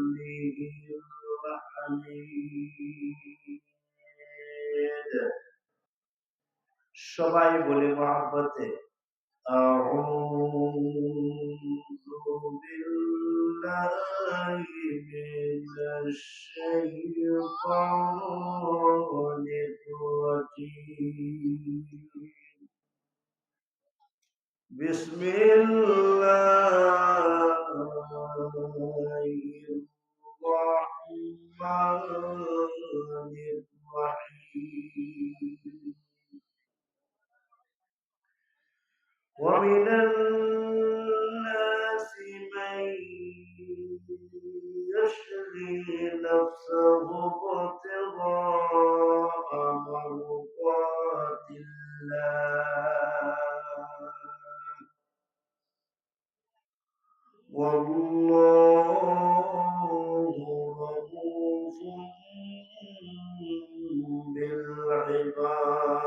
الحميد সবাই বলে মহব্বতে أعوذ بالله من الشيطان الرجيم بسم الله الرحمن الرحيم ومن الناس من يشري نفسه ابتغاء مرضات الله والله رؤوف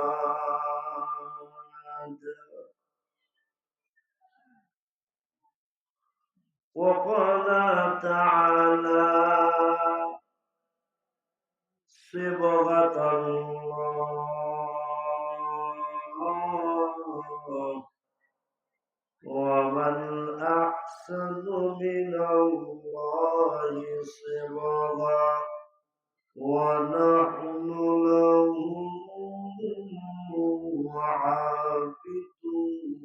بالعباد وقال تعالى صبغة الله ومن أحسن من الله صبغة ونحن له عابدون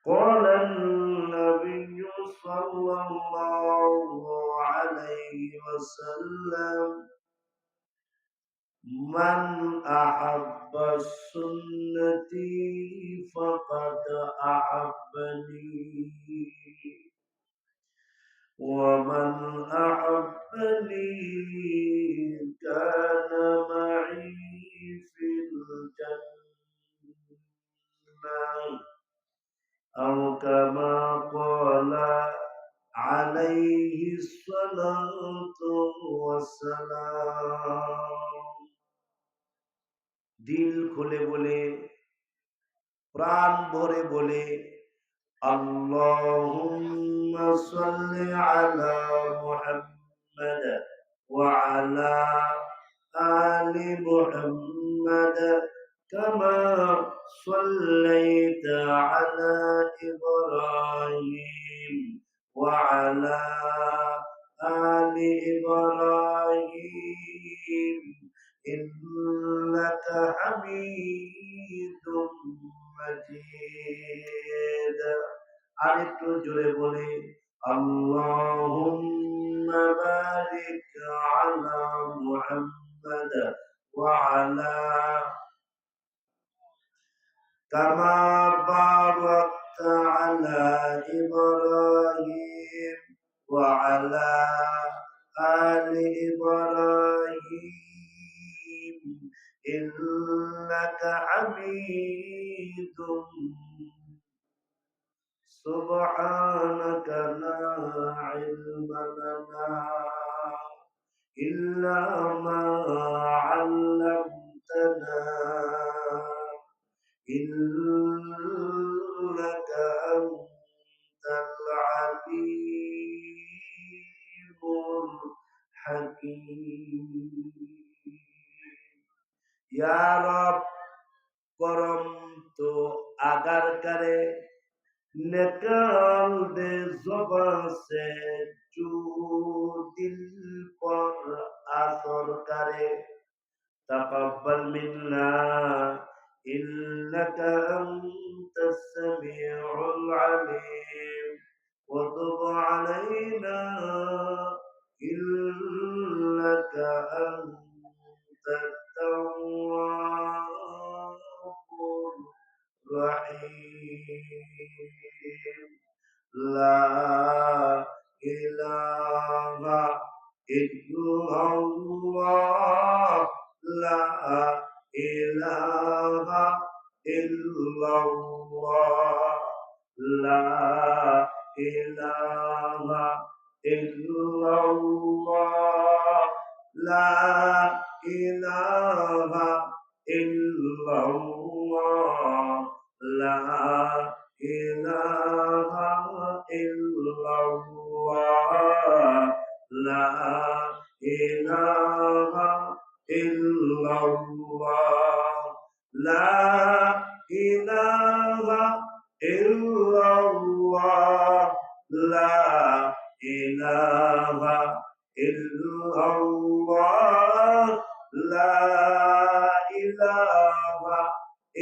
قال النبي صلى الله عليه وسلم من أحب سنتي فقد أحبني ومن أحبني كان معي في الجنة أو كما قال عليه الصلاة والسلام দিল খুলে বলে প্রাণ ভরে বলে আল্লাহুম্মা সাল্লি আলা মুহাম্মাদ ওয়া আলা আলি মুহাম্মাদ কামা সাল্লাইতা আলা ইব্রাহিম ওয়া আলা আলি ইব্রাহিম إنك حميد مجيد আরেকটু জোরে বলে اللهم بارك على محمد وعلى كما باركت على إبراهيم وعلى آل إبراهيم إنك حميد سبحانك لا علم لنا إلا ما علمتنا إنك أنت العليم الحكيم या रब करम तो अगर करे निकाल दे ज़ुबान से जो दिल पर असर करे तक़ब्बल मिन्ना इन्नका अंतस समीउल अलीम व तुब अलैना इन्नका अंतत التواب الرحيم لا إله إلا الله لا إله إلا الله لا إله إلا الله لا إله إلا الله لا إله illallah, la ilaha illallah, la ilaha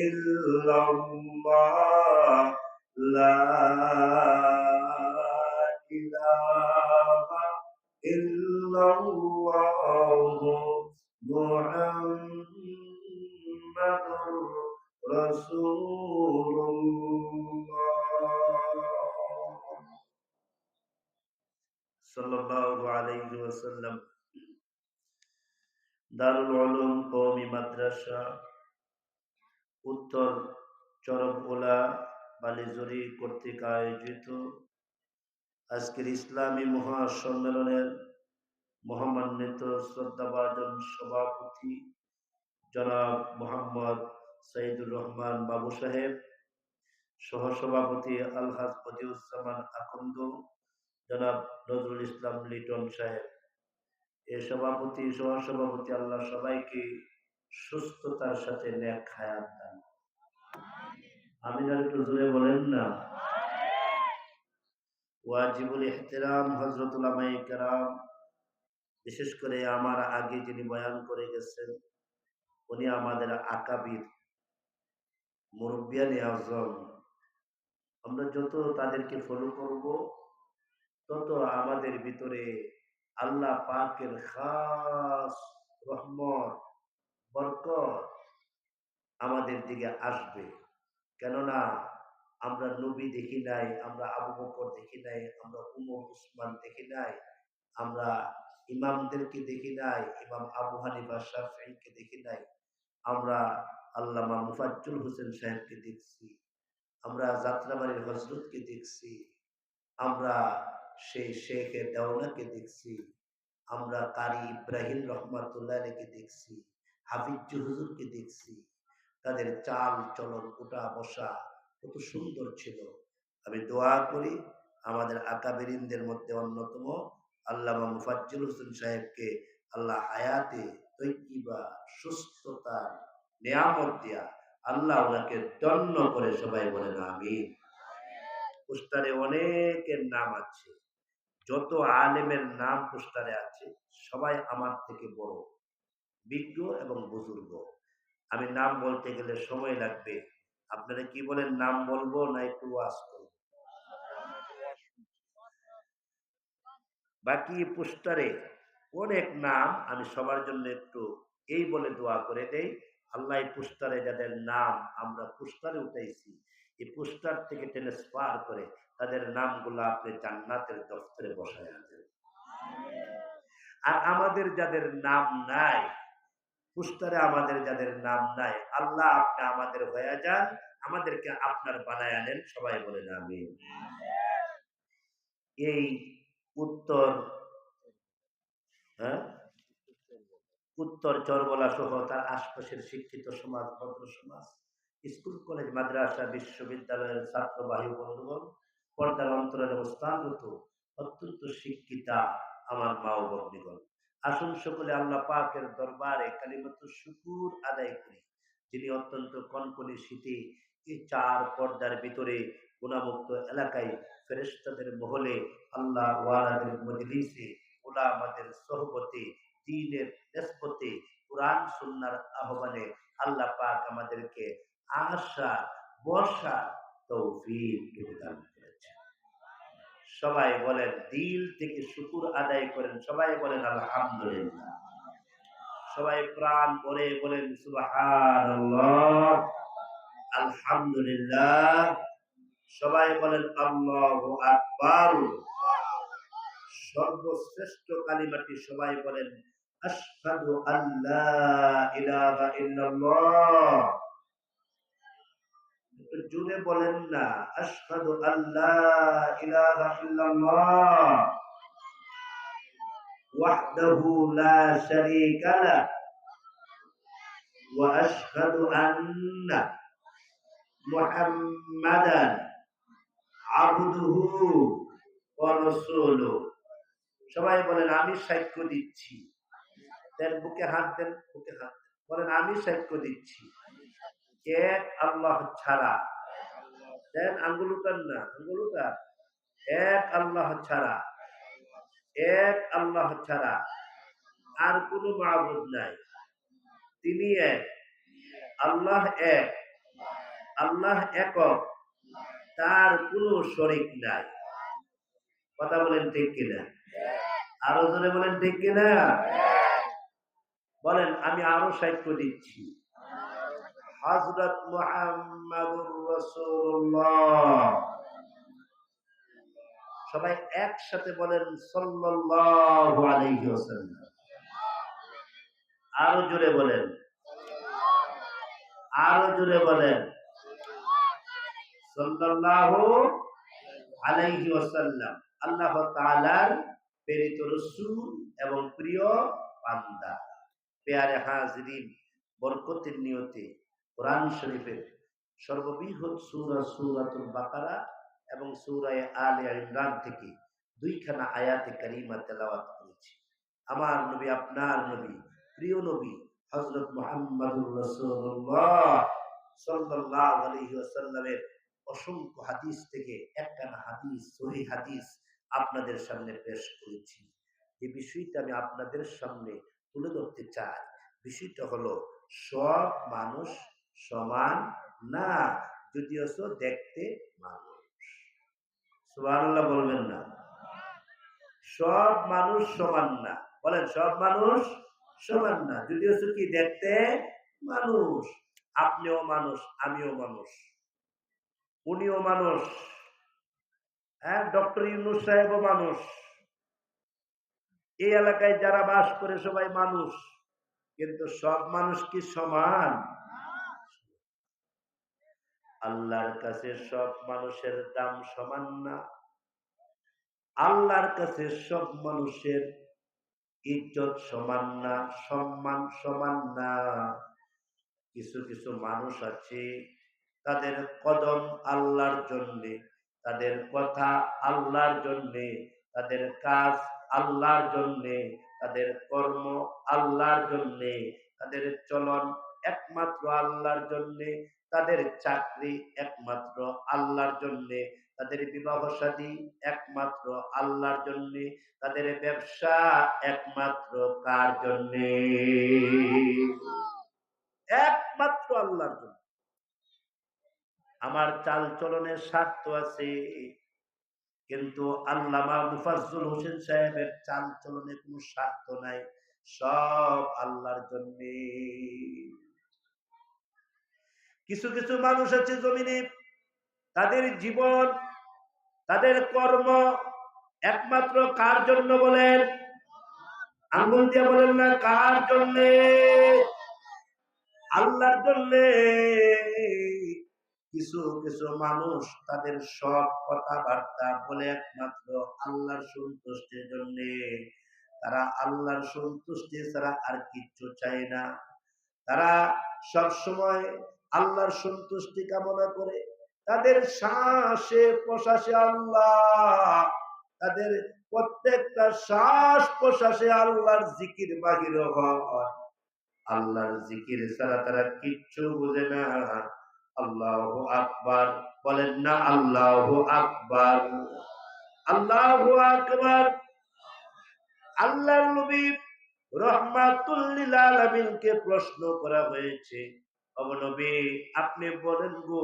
illallah, la ilaha illallah, Muhammadur Rasulullah sallallahu alayhi wasallam। দারুল উলুম কওমি মাদ্রাসা উত্তর চরমওলা বালিজুরি কর্তৃক আয়োজিত আজকের ইসলামী মহাসম্মেলনের মহামান্বিত শ্রদ্ধাভাজন সভাপতি জনাব মোহাম্মদ সাইদুর রহমান বাবু সাহেব, সহসভাপতি আলহাজ বদিউজ্জামান আকন্দ, জনাব নজরুল ইসলাম লিটন সাহেব, এ সভাপতি সহসভাপতি, আল্লাহ সবাইকে সুস্থতার সাথে নেক হায়াত দান। আমিন। আর একটু জোরে বলেন না। ওয়াজিবুল ইহতিরাম হযরত উলামায়ে কেরাম, বিশেষ করে আমার আগে যিনি বয়ান করে গেছেন উনি আমাদের আকাবির মুরব্বিয়ানে আজম। আমরা যত তাদেরকে ফলো করব তত আমাদের ভিতরে আল্লাহ পাকের খাস রহমত বরকত আমাদের দিকে আসবে। কেননা আমরা নবী দেখি নাই, আমরা আবু বকর দেখি নাই, আমরা উমর উসমান দেখি নাই, আমরা ইমামদেরকে দেখি নাই, ইমাম আবু হানিফা শাফিঈকে দেখি নাই, আমরা আল্লামা মুফাজ্জল হোসেন সাহেবকে দেখছি, আমরা যাত্রাবাড়ির হজরতকে দেখছি, আমরা সেই শেখে দেওনাকে দেখছি, আমরা কারি ইব্রাহিম রহমাতুল্লাহকে দেখছি, হাফিজ হুজুরকে দেখছি। তাদের চাল চলন উঠা বসা কত সুন্দর ছিল। আমি দোয়া করি আমাদের আকাবেরিনদের মধ্যে অন্যতম আল্লামা মুফাজ্জল হোসেন সাহেবকে আল্লাহ হায়াতে তৈবা সুস্থতা নিয়ামত দিয়া আল্লাহ ওনাকে দণ্ড করে, সবাই বলেন আমিন। পোস্টারে অনেকের নাম আছে, যত আলেমের নাম পোস্টারে আছে সবাই আমার থেকে বড়, বিজ্ঞ এবং বুজুর্গ। আমি নাম বলতে গেলে সময় লাগবে। আপনারা কি বলেন, নাম বলবো না একটু ওয়াজ করব? বাকি পোস্টারে অনেক নাম, আমি সবার জন্য একটু এই বলে দোয়া করে দেই, আল্লাহ পোস্টারে যাদের নাম আমরা পোস্টারে উঠাইছি, এই পোস্টার থেকে ট্রান্সফার করে তাদের নামগুলো আপনি জান্নাতের দফতরে বসায় আনবেন। আর আমাদের যাদের নাম নাই পোস্টারে, আমাদের যাদের নাম নাই, আল্লাহ আপনি আমাদের হয়ে যান, আমাদেরকে আপনার বানায় আনেন, সবাই বলেন আমিন। এই উত্তর উত্তর চরবলা সহ তার আশপাশের শিক্ষিত সমাজ, ভদ্র সমাজ, স্কুল কলেজ মাদ্রাসা বিশ্ববিদ্যালয়ের ছাত্রবাহী বন্ধুগণ, পর্দার অন্তরের অবস্থানরত অত্যন্ত শিক্ষিতা আমার মা ও ভগ্নীগণ, আসুন সকলে আল্লাহ পাকের দরবারে কালিমাতুশ শুকুর আদায় করি, যিনি অত্যন্ত কনকনে শীতে এই চার পর্দার ভিতরে গুণামুক্ত এলাকায় ফেরেশতাদের মহলে আল্লাহ ওয়ালাদের মজলিসে উলামাদের সোহবতে দ্বীনের নিসবতে কুরআন সুন্নাহর আহ্বানে আল্লাহ পাক আমাদেরকে আশা বর্ষা তৌফিক দান করেছেন। সবাই বলেন, দিল থেকে শুকর আদায় করেন, সবাই বলেন আলহামদুলিল্লাহ। সবাই প্রাণ ভরে বলেন সুবহানাল্লাহ, আলহামদুলিল্লাহ। সবাই বলেন আল্লাহু আকবার। সর্বশ্রেষ্ঠ কালিমাটি সবাই বলেন আশহাদু আল্লা ইলাহা ইল্লাল্লাহ। একটু জোরে বলেন না, আশহাদু আল্লা ইলাহা ইল্লাল্লাহ ওয়াহদাহু লা শারীকা লাহ ওয়া আশহাদু আন্না মুহাম্মাদান আবদুহু ওয়া রাসূলুহু। সবাই বলেন আমি সাক্ষ্য দিচ্ছি। দেন বুকে হাত দেন, বুকে হাত দেন, বলেন আমি সাক্ষ্য দিচ্ছি এক আল্লাহ ছাড়া দেন আঙ্গুল উঠান না, আঙ্গুল উঠান। এক আল্লাহ ছাড়া, এক আল্লাহ ছাড়া আর কোনো মাবুদ নাই। তিনি এক, আল্লাহ এক, আল্লাহ একক, তার কোনো শরীক নাই। কথা বলেন ঠিক কিনা? আরো জোরে বলেন ঠিক কিনা? বলেন আমি আরো সাক্ষ্য দিচ্ছি। হযরত মুহাম্মাদুর রাসূলুল্লাহ। সবাই একসাথে বলেন সাল্লাল্লাহু আলাইহি ওয়াসাল্লাম। আরো জোরে বলেন, আরো জোরে বলেন সাল্লাল্লাহু আলাইহি ওয়াসাল্লাম। আল্লাহ তাআলার প্রেরিত রাসূল এবং প্রিয় বান্দা। পেয়ারে হাজরিন, বরকতের নিয়তে কোরআন শরীফের সর্ববৃহৎ সূরা সূরাতুল বাকারা এবং সূরা আলে ইমরান থেকে দুইখানা আয়াতে কারিমা তেলাওয়াত করেছি। আমার নবী, আপনার নবী, প্রিয় নবী হযরত মুহাম্মদুর রাসূলুল্লাহ সাল্লাল্লাহু আলাইহি ওয়াসাল্লামের অসংখ্য হাদিস থেকে একখানা হাদিস, সহিহ হাদিস আপনাদের সামনে পেশ করেছি। এই বিষয়টা আমি আপনাদের সামনে তুলে ধরতে চাই। বিষয়টা হলো সব মানুষ সমান না, যদিও দেখতে মানুষ। সুবহানাল্লাহ বলবেন না? সব মানুষ সমান না। বলেন সব মানুষ সমান না, যদিও কি দেখতে মানুষ। আপনিও মানুষ, আমিও মানুষ, উনিও মানুষ, হ্যাঁ, ডক্টর ইউনূস সাহেবও মানুষ। এই এলাকায় যারা বাস করে সবাই মানুষ, কিন্তু সব মানুষ কি সমান? আল্লাহর কাছে সব মানুষের দাম সমান না। আল্লাহর কাছে সব মানুষের ইজ্জত সমান না, সম্মান সমান না। কিছু কিছু মানুষ আছে, তাদের কদম আল্লাহর জন্যে, তাদের কথা আল্লাহর জন্যে, তাদের কাজ আল্লাহর জন্যে, তাদের কর্ম আল্লাহর জন্যে, তাদের চলন একমাত্র আল্লাহর জন্যে, তাদের চাকরি একমাত্র আল্লাহর জন্যে, তাদের বিবাহ শাদী একমাত্র আল্লাহর জন্যে, তাদের ব্যবসা একমাত্র কার জন্যে? একমাত্র আল্লাহর জন্য। আমার চাল চলনের স্বার্থ আছে, কিন্তু আল্লামা মুফাজ্জল হোসেন সাহেবের চাল চলনে কোনো স্বার্থ নাই, সব আল্লাহর জন্য। কিছু কিছু মানুষ আছে জমিনে, তাদের জীবন, তাদের কর্ম একমাত্র কার জন্য? বলেন, আঙ্গুল দিয়ে বলেন না, কার জন্য? আল্লাহর জন্য। কিছু কিছু মানুষ তাদের সব কথাবার্তা বলে একমাত্র আল্লাহর সন্তুষ্টির জন্য। তারা আল্লাহর সন্তুষ্টি ছাড়া আর কিচ্ছু চায় না। তারা সব সময় আল্লাহর সন্তুষ্টি কামনা করে। তাদের শ্বাসে প্রশ্বাসে আল্লাহ, তাদের প্রত্যেকটা শ্বাস প্রশ্বাসে আল্লাহর জিকির বাহির হয়। আল্লাহর জিকির ছাড়া তারা কিচ্ছু বোঝে না। আল্লাহু আকবার বলেন না, আল্লাহু আকবার, আল্লাহু আকবার। আল্লাহর নবী রাহমাতুল লিল আলামিনকে প্রশ্ন করা হয়েছে, ও নবী আপনি বলেন গো,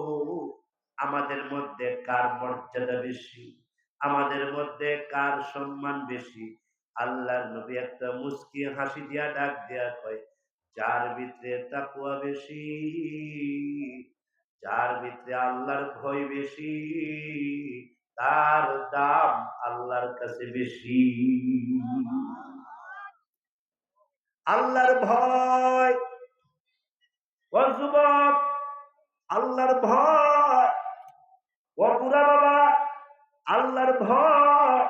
আমাদের মধ্যে কার মর্যাদা বেশি, আমাদের মধ্যে কার সম্মান বেশি? আল্লাহর নবী একটা মুস্কি হাসি দিয়া ডাক দিয়া কয়, যার ভিতরে তাকওয়া বেশি, যার ভিতরে আল্লাহর ভয় বেশি, তার দাম আল্লাহর কাছে বেশি। আল্লাহর ভয়, ও যুবক, আল্লাহর ভয়, ও বুড়া বাবা, আল্লাহর ভয়,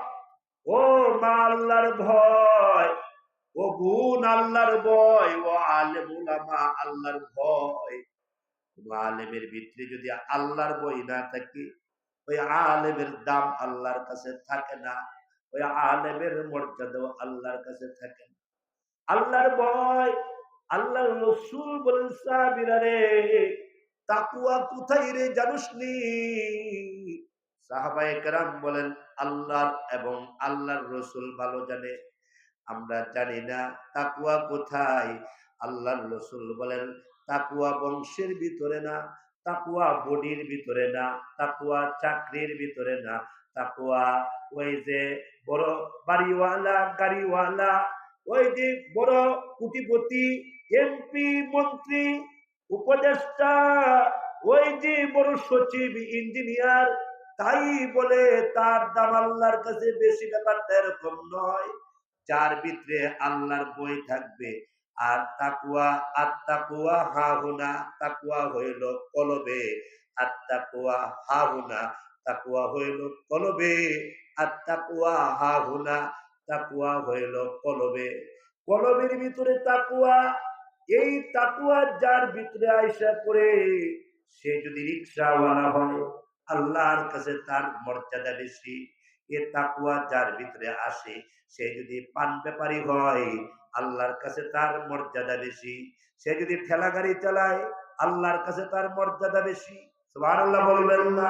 ও মা আল্লাহর ভয়, ও বোন আল্লাহর ভয়, ও আলেম উলামা আল্লাহর ভয়। আলেমের ভিতরে যদি আল্লাহর ভয় না থাকে, ওই আলেমের দাম আল্লাহর কাছে থাকে না, ওই আলেমের মর্যাদাও আল্লাহর কাছে থাকে না। আল্লাহর ভয়, আল্লাহর রাসূল বলেন সাহাবীরা রে, তাকওয়া কোথায় রে জানুসনি? সাহাবায়ে কেরাম বলেন আল্লাহর এবং আল্লাহর রাসূল ভালো জানে, আমরা জানি না তাকওয়া কোথায়। আল্লাহর রাসূল বলেন তাকওয়া বংশের ভিতরে না, তাকওয়া বডির ভিতরে না, তাকওয়া চাকরির ভিতরে না, তাকওয়া ওই যে বড় বাড়িওয়ালা গাড়িওয়ালা, ওই যে বড় কোটিপতি, এমপি, মন্ত্রী, উপদেষ্টা, ওই যে বড় সচিব, ইঞ্জিনিয়ার, তাই বলে তার দাম আল্লাহর কাছে বেশি, ব্যাপারটা এরকম নয়। যার ভিতরে আল্লাহর ভয় থাকবে। আর তাকওয়া, আত্তাকওয়া হাহুনা, তাকওয়া হইল কলবে, আত্তাকওয়া হাহুনা, তাকওয়া হইল কলবে, আত্তাকওয়া হাহুনা, তাকওয়া হইল কলবে। কলবের ভিতরে তাকওয়া, এই তাকওয়া যার ভিতরে আয়সা করে, সে যদি রিকশাওয়ালা হয় আল্লাহর কাছে তার মর্যাদা বেশি। এ তাকওয়া যার ভিতরে আসে, সে যদি পান ব্যাপারী হয় আল্লাহর কাছে তার মর্যাদা বেশি। সে যদি ঠেলা গাড়ি চালায় আল্লাহর কাছে তার মর্যাদা বেশি। সুবহানাল্লাহ বলবেন না?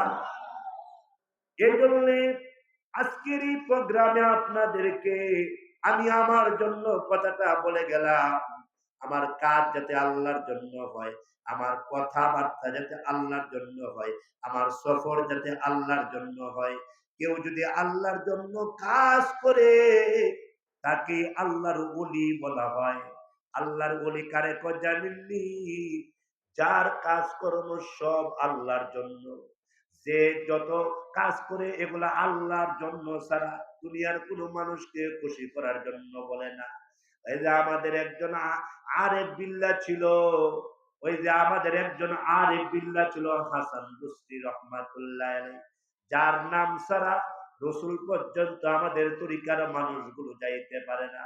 এই জন্য আজকের এই প্রোগ্রামে আপনাদেরকে আমি আমার জন্য কথাটা বলে গেলাম। আমার কাজ যাতে আল্লাহর জন্য হয়, আমার কথাবার্তা যাতে আল্লাহর জন্য হয়, আমার সফর যাতে আল্লাহর জন্য হয়। কেউ যদি আল্লাহর জন্য কাজ করে তাকে আল্লাহর ওলি বলা হয়। আল্লাহর ওলি কারে কয় জানেননি? যার কাজকর্ম সব আল্লাহর জন্য, যে যত কাজ করে এগুলা আল্লাহর জন্য ছাড়া দুনিয়ার কোনো মানুষকে খুশি করার জন্য বলে না। এই যে আমাদের একজন আরেফ বিল্লাহ ছিল, ওই যে আমাদের একজন আরেফ বিল্লাহ ছিল হাসান বসরি রহমাতুল্লাহ আলাইহি, যার নাম ছাড়া রসুল পর্যন্ত আমাদের তরিকার মানুষগুলো যাইতে পারে না।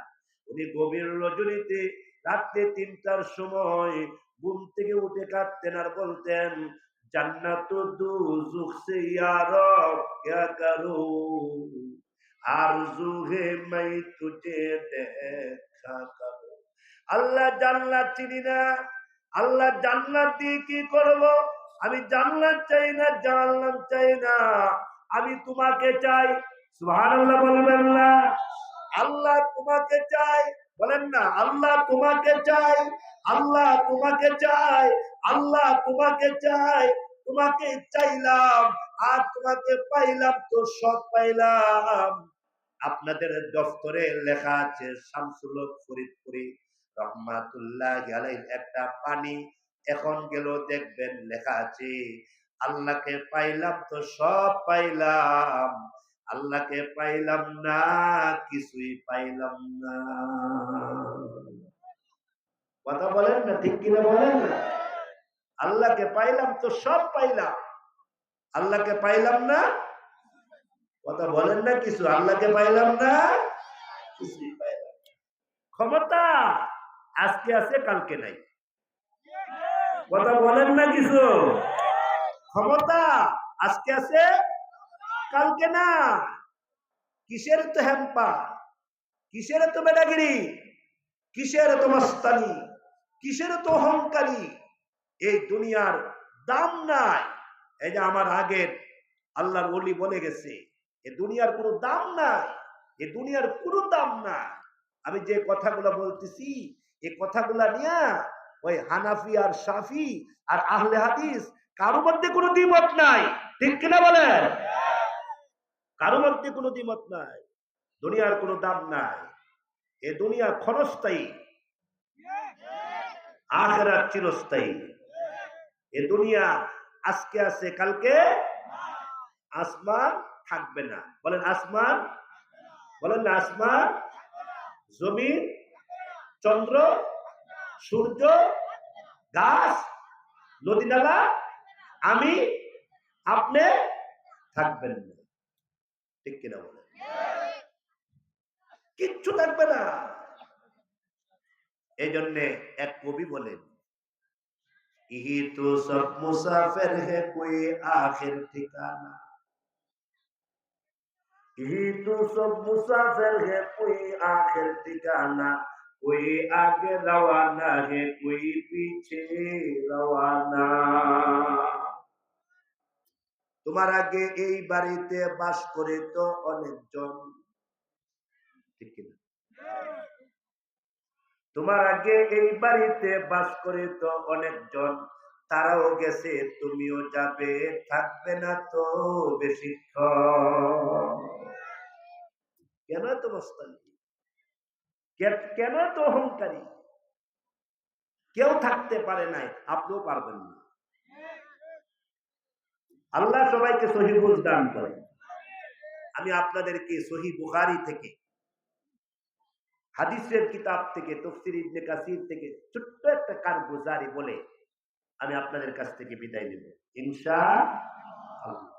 উনি গভীর রজনীতে রাত্রে ৩টার সময় ঘুম থেকে উঠে কাঁদতেন আর বলতেন জান্নাত দুজুখ সে ইয়া রব ক্যা করুঁ, আরজু হে मैं तुझे দেখা করো। আল্লাহ জান্নাত চিনি না, আল্লাহ জান্নাত দিয়ে কি করব? আমি জান্নাত চাই না, জাহান্নাম চাই না, আমি তোমাকে চাই। সুবহানাল্লাহ বলবেন না? আল্লাহ তোমাকে চাই, বলেন না আল্লাহ তোমাকে চাই, আল্লাহ তোমাকে চাই, আল্লাহ তোমাকে চাই। তোমাকে চাইলাম আর তোমাকে পাইলাম তো সব পাইলাম। আপনাদের দফতরে লেখা আছে শামসুল হক ফরিদপুরি রহমাতুল্লাহি আলাইহি একটা পানি, এখন গেল দেখবেন লেখা আছে আল্লাহকে পাইলাম তো সব পাইলাম, আল্লাহকে পাইলাম না কিছুই পাইলাম না। কথা বলেন না, ঠিক কিনা বলেন না? আল্লাহকে পাইলাম তো সব পাইলাম, আল্লাহকে পাইলাম না, কথা বলেন না কিছু, আল্লাহকে পাইলাম না কিছুই পাইলাম। ক্ষমতা আজকে আছে কালকে নাই, কথা বলেন না কিছু। ক্ষমতা আজকে আছে কালকে না। কিসের তো হ্যাম্পা, কিসের তো বেটাগিরি, কিসের তো মস্তানি, কিসের তো অহংকারী। এই দুনিয়ার দাম নাই। এই যে আমার আগের আল্লাহর ওলি বলে গেছে এই দুনিয়ার কোনো দাম নাই, এই দুনিয়ার কোনো দাম নাই। আমি যে কথাগুলো বলতেছি এই কথাগুলা নিয়ে ওই হানাফি আর শাফি আর আহলে হাদিস কারো মধ্যে কোনো দ্বিমত নাই, ঠিক কিনা বলেন? কারো মধ্যে কোনো দ্বিমত নাই। দুনিয়ার কোনো দাম নাই। এ দুনিয়া ক্ষণস্থায়ী, আখিরাত চিরস্থায়ী। এ দুনিয়া আজকে আছে কালকে আসমান থাকবে না। বলেন আসমান, বলেন না আসমান, জমিন, চন্দ্র, সূর্য, গাছ, নদী নালা, আমি আপনি থাকবেন না, ঠিক কিনা বলেন? কিচ্ছু থাকবে না। এই জন্য এক কবি বলেন ইহি তো সব মুসাফির হে কোই আখির ঠিকানা, ইহি তো সব মুসাফির হে কোই আখির ঠিকানা, कोई आगे रवाना है कोई पीछे रवाना। তোমার আগে এই বাড়িতে বাস করে তো অনেকজন, ঠিক কিনা? তোমার আগে এই বাড়িতে বাস করে তো অনেকজন, তারাও গেছে তুমিও যাবে, থাকবে না তো বেশিক্ষণ। কেন এত মস্তানি, কেন এত অহংকারী? কেউ থাকতে পারে নাই, আপনিও পারবেন না। আল্লাহ সবাইকে সহিহ বুঝ দান করেন। আমি আপনাদেরকে সহিহ বুখারী থেকে, হাদিসের কিতাব থেকে, তাফসীর ইবনে কাসির থেকে ছোট্ট একটা কারগুজারি বলে আমি আপনাদের কাছ থেকে বিদায় নেব ইনশাআল্লাহ।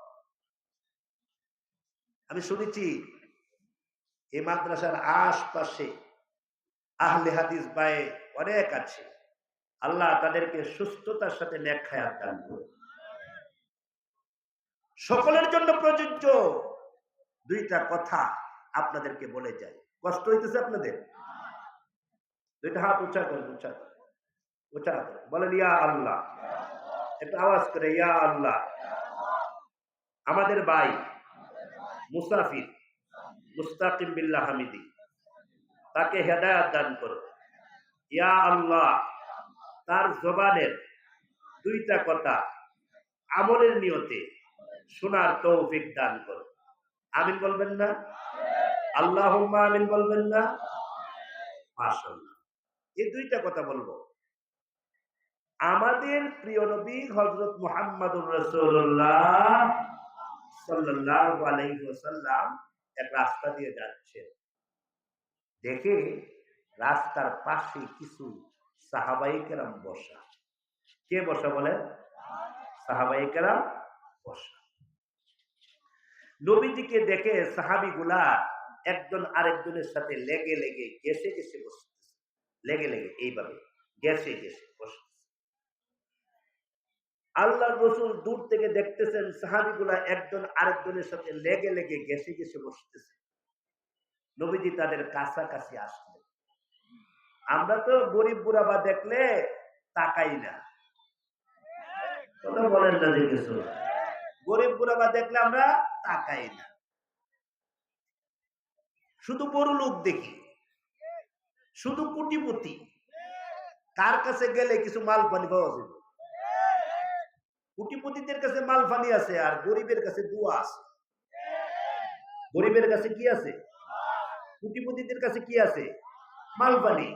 আমি শুনেছি এই মাদ্রাসার আশপাশে আহলে হাদিস ভাই অনেক আছে, আল্লাহ তাদেরকে সুস্থতার সাথে নেক হায়াত দান করুন। সকলের জন্য প্রযোজ্য দুইটা কথা আপনাদেরকে বলে যাই। কষ্ট হইতেছে আপনাদের? দুইটা হাত উঁচা করেন, উঁচা করেন, উঁচা করেন, বলেন ইয়া আল্লাহ। একটা আওয়াজ করে ইয়া আল্লাহ। আমাদের ভাই মুসাফির মুস্তাকিম বিল্লাহ হামিদি, তাকে হেদায়েত দান করো ইয়া আল্লাহ। তার জবানের দুইটা কথা আমলের নিয়তে শোনার তৌফিক দান করো। আমিন বলবেন না? আল্লাহুম্মা আমিন বলবেন না? মাশাআল্লাহ। এই দুইটা কথা বলবো। আমাদের প্রিয় নবী হযরত মুহাম্মদুর রাসূলুল্লাহ সাল্লাল্লাহু আলাইহি ওয়াসাল্লাম এক রাস্তা দিয়ে যাচ্ছেন, দেখে রাস্তার পাশে কিছু সাহাবায়ে কেরাম বসা। কে বসা বলেন? সাহাবায়ে কেরাম বসা। নবীজিকে দেখে সাহাবীগুলা একজন আরেকজনের সাথে লেগে লেগে গেছে গেছে বসতেছে, লেগে লেগে এইভাবে গেছে গেছে বসতেছে। আল্লাহর রাসূল দূর থেকে দেখতেছেন সাহাবীগুলা একজন আরেকজনের সাথে লেগে লেগে গেছে গেছে বসতেছে। নবীজি তাদের কাছাকাছি আসলেন। আমরা তো গরিব বুড়াবা দেখলে তাকাই না, কথা বলেন না যে কিছু। গরিব বুড়াবা দেখলে আমরা তাকাই না, শুধু বড় লোক দেখি, শুধু কোটিপতি। কার কাছে গেলে কিছু মাল পানি পাওয়া যাবে? কোটিপতিদের কাছে মাল পানি আছে, আর গরিবের কাছে দোয়া আছে। গরিবের কাছে কি আছে? কোটিপতিদের কাছে কি আছে? মাল পানি।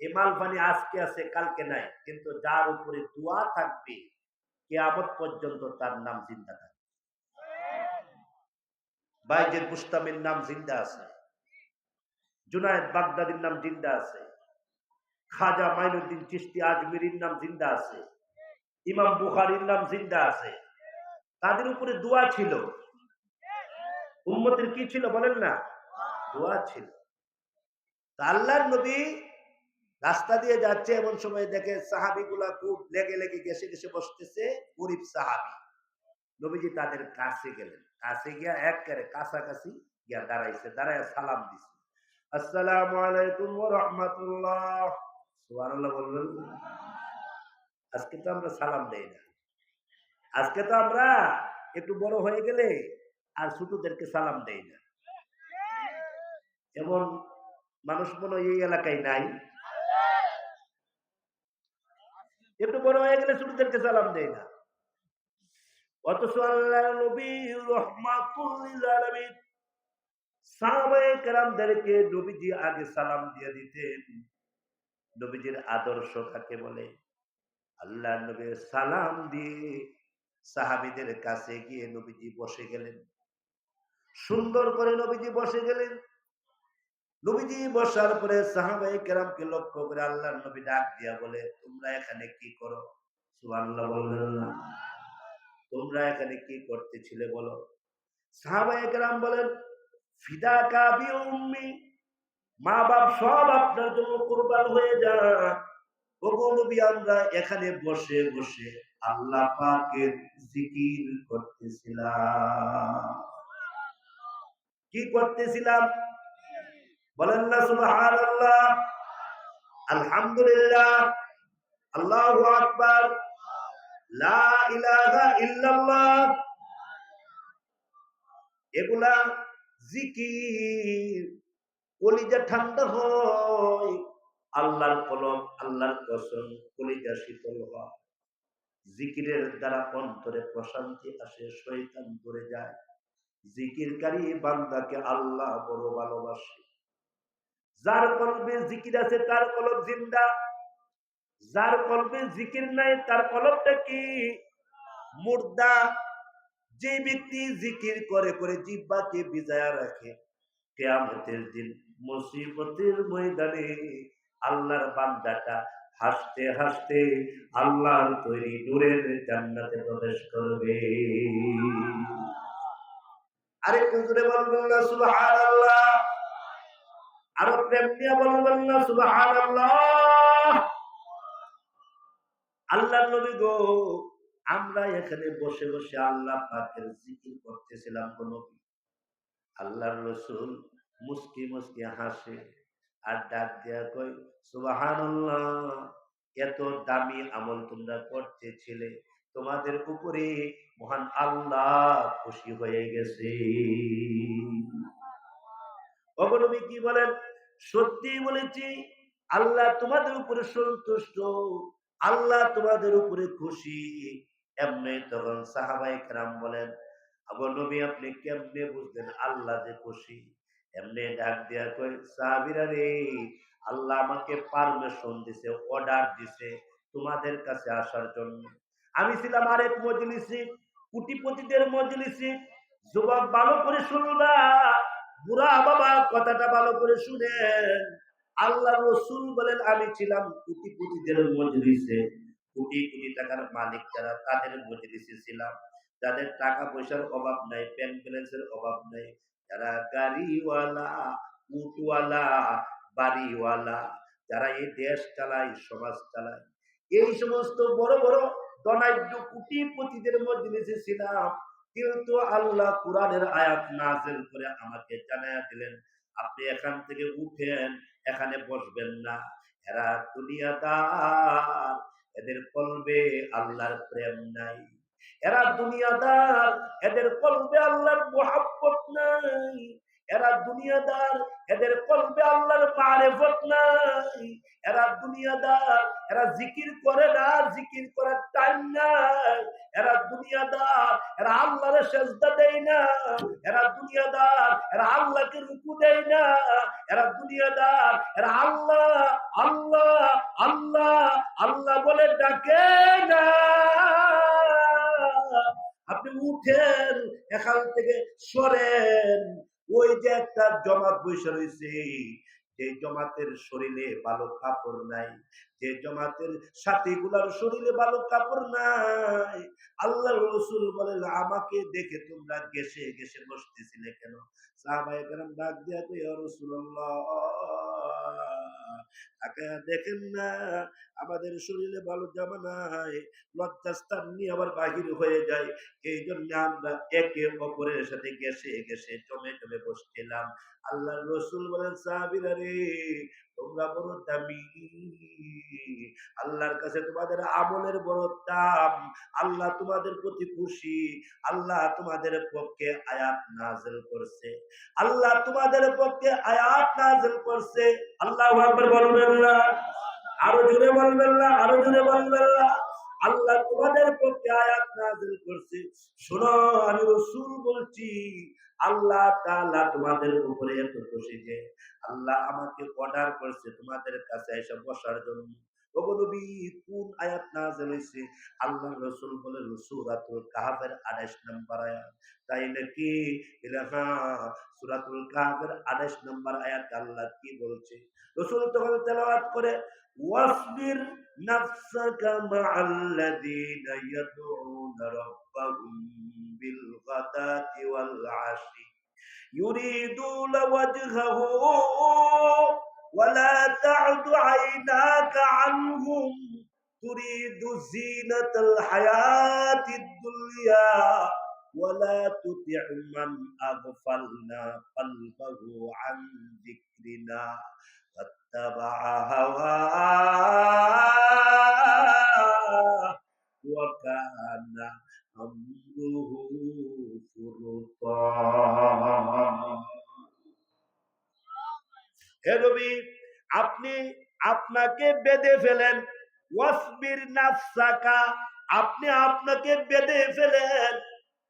এই মাল পানি আজকে আছে কালকে নাই, কিন্তু যার উপরে দোয়া থাকবে কিয়ামত পর্যন্ত তার নাম জিন্দা থাকবে। বাইজিদ বুস্তামির নাম জিন্দা আছে, জুনায়েদ বাগদাদির নাম জিন্দা আছে, খাজা মাইনুদ্দিন চিশতি আজমিরির নাম জিন্দা আছে, ইমাম বুখারীর নাম জিন্দা আছে। তাদের উপরে দোয়া ছিল। উম্মতের কি ছিল বলেন না? দোয়া ছিল। আল্লাহর নবী রাস্তা দিয়ে যাচ্ছে, এমন সময় দেখে সাহাবীগুলা খুব লেগে লেগে গেছে গেছে বসতেছে, গরিব সাহাবী। নবীজি তাদের কাছে গেলেন, কাছে গিয়া একেবারে কাছাকাছি গিয়া দাঁড়াইছে, দাঁড়ায় সালাম দিছে, আসসালামু আলাইকুম ওয়া রাহমাতুল্লাহ। সুবহানাল্লাহ বলবেন। আজকে তো আমরা সালাম দেই না। আজকে তো আমরা একটু বড় হয়ে গেলে আর ছোটদেরকে সালাম দেই না। এমন মানুষ মনে হয় এই এলাকায় নাই। একটু বড় হয়ে গেলে ছোটদেরকে সালাম দেয় না। অথচ আল্লাহর নবী রাহমাতুল লিল আলামিন সাহাবায়ে কেরামদেরকে নবীজি আগে সালাম দিয়ে দিতেন। নবীজির আদর্শ কাকে বলে? আল্লাহর নবী সালাম দিয়ে সাহাবীদের কাছে গিয়ে নবীজি বসে গেলেন। সুন্দর করে নবীজি বসে গেলেন। নবীজি বসার পরে সাহাবায়ে কেরামকে লক্ষ্য করে আল্লাহর নবী ডাক দিয়া বলে, তোমরা এখানে কি করো? সুবহানাল্লাহ বলবেন না? তোমরা এখানে কি করতেছিলে বলো? সাহাবায়ে কেরাম বলেন, ফিদাকা বি উম্মি, মা বাপ সব আপনার জন্য কুরবান হয়ে যায়। ওগো নবী, আমরা এখানে বসে বসে আল্লাহ পাকের জিকির করতেছিলাম। কি করতেছিলাম? বলেন না সুবহানাল্লাহ। আলহামদুলিল্লাহ, আল্লাহু আকবার, লা ইলাহা ইল্লাল্লাহ, এগুলা জিকির, কলিজা ঠান্ডা হয়, আল্লাহর কলম, আল্লাহর কসম, কলিজা শীতল হয়। জিকিরের দ্বারা অন্তরে প্রশান্তি আসে, শয়তান দূরে যায়। জিকিরকারী বান্দাকে আল্লাহ বড় ভালোবাসে। যার কলবে জিকির আছে তার কলব জিন্দা, যার কলবে জিকির নাই তার কলবটা কি? মুর্দা। যে ব্যক্তি জিকির করে করে জিহ্বাকে বিজায়া রাখে, কিয়ামতের দিন মুসিবতের ময়দানে আল্লাহর বান্দাটা হাসতে হাসতে আল্লাহর তৈরি নূরের জান্নাতে প্রবেশ করবে। আরেকটু জোরে বলবেন না সুবহানাল্লাহ? আরো প্রেম নিয়ে বলবেন না সুবহানাল্লাহ? আল্লাহর নবী গো, আমরা এখানে বসে বসে আল্লাহ পাকের জিকির করতেছিলাম, কোন আল্লাহর রাসূল মুস্কি মুস্কি হাসে আর ডাক দিয়া কয়, সুবহানাল্লাহ, এত দামি আমল তোমরা করতেছিলে, তোমাদের উপরে মহান আল্লাহ খুশি হয়ে গেছে। ওগো নবী কি বলেন? সত্যি বলেছি, আল্লাহ তোমাদের উপরে সন্তুষ্ট, আল্লাহ তোমাদের উপরে খুশি। এমনি তখন সাহাবায়ে কেরাম বলেন, ওগো নবী আপনি কেমনে বুঝলেন আল্লাহ যে খুশি? এমনি ডাক দিয়া কয়, সাহাবীরা রে, আল্লাহ আমাকে পারমিশন দিছে, অর্ডার দিছে তোমাদের কাছে আসার জন্য। আমি ছিলাম আরেক মজলিসে, কোটিপতিদের মজলিসে। যুবক ভালো করে শুনবা, বুড়া বাবা কথাটা ভালো করে শুনেন। আল্লাহ রসুল বলেন, আমি ছিলাম কোটিপতিদের মজলিসে, কোটি কোটি টাকার মালিক যারা তাদের মজলিসে ছিলাম, যাদের টাকা পয়সার অভাব নাই, ব্যাংক ব্যালেন্সের অভাব নাই, যারা গাড়িওয়ালা, উটওয়ালা, বাড়িওয়ালা, যারা এই দেশ চালায়, সমাজ চালায়, এই সমস্ত বড় বড় ধনাঢ্য কোটিপতিদের মজলিসে ছিলাম। কিন্তু আল্লাহ কুরআনের আয়াত নাযিল করে আমাকে জানায়া দিলেন, আপনি এখান থেকে উঠেন, এখানে বসবেন না। এরা দুনিয়াদার, এদের কলবে আল্লাহর প্রেম নাই। এরা দুনিয়াদার, এদের কলবে আল্লাহর মুহাব্বত নাই। এরা দুনিয়াদার, এদের কলবে আল্লাহর মারিফত নাই। এরা দুনিয়াদার, এরা জিকির করে না, জিকির করার টাইম নাই। এরা দুনিয়াদার, এরা আল্লাহরে সেজদা দেয় না। এরা দুনিয়াদার, এরা আল্লাহকে রুকু দেয় না। এরা দুনিয়াদার, এরা আল্লাহ আল্লাহ আল্লাহ আল্লাহ বলে ডাকে না। আপনি উঠেন, এখান থেকে সরেন। ওই যে একটা জমাত বসে রয়েছে, যে জমাতের শরীরে ভালো কাপড় নাই, যে জমাতের সাথীগুলার শরীরে ভালো কাপড় নাই, আল্লাহ রসুল বলেন, আমাকে দেখে তোমরা গেছে গেছে বসতেছিলে কেন? সাহাবায়ে কেরাম ডাক দিয়া কই, ইয়া রাসূলুল্লাহ, তাকায়া দেখেন না, আমাদের শরীরে ভালো জামা নাই, লজ্জাস্থান নিয়ে আবার বাহির হয়ে যায়। এই জন্য আমরা একে অপরের সাথে গেছে গেছে জমে জমে বসছিলাম। আল্লাহ রসুল বলেন, সাহাবীরা রে, তোমরা বড় দামি, আল্লাহর কাছে তোমাদের আমলের বড় দাম, আল্লাহ তোমাদের প্রতি খুশি, আল্লাহ তোমাদের পক্ষে আয়াত নাযিল করছে, আল্লাহ তোমাদের পক্ষে আয়াত নাযিল করছে। আল্লাহু আকবার বলবেন না? আরো জোরে বলবেন না? আরো জোরে বলবেন না? আল্লাহ তোমাদের পক্ষে আয়াত নাযিল করছে। শোনো, আমি রাসূল বলছি, আল্লাহ তাআলা তোমাদের উপরে এত খুশি যে আল্লাহ আমাকে অর্ডার করছে তোমাদের কাছে এসে বসার জন্য। ওগো নবী, কোন আয়াত নাযিল হইছে? আল্লাহর রাসূল বলেন, সূরাতুল কাহফের 28 নম্বর আয়াত। তাই নাকি? সূরাতুল কাহফের 28 নম্বর আয়াত আল্লাহ কি বলছে? রাসূল তখন তেলাওয়াত করে, ওয়াসবির নাফসাকা মা'আল্লাযীনা ইয়াদউনা রাব্বাহুম বিল গাদাতি ওয়াল আশি يريدون وجهه ولا تعد عيناك عنهم تريد زينة الحياة الدنيا ولا تطع من أغفلنا قلبه عن ذكرنا فاتبع هواه وكان أمره فرطا। হে নবী, আপনি আপনাকে বেঁধে ফেলেন, ওয়াসবির নাফসাকা, আপনি আপনাকে বেঁধে ফেলেন,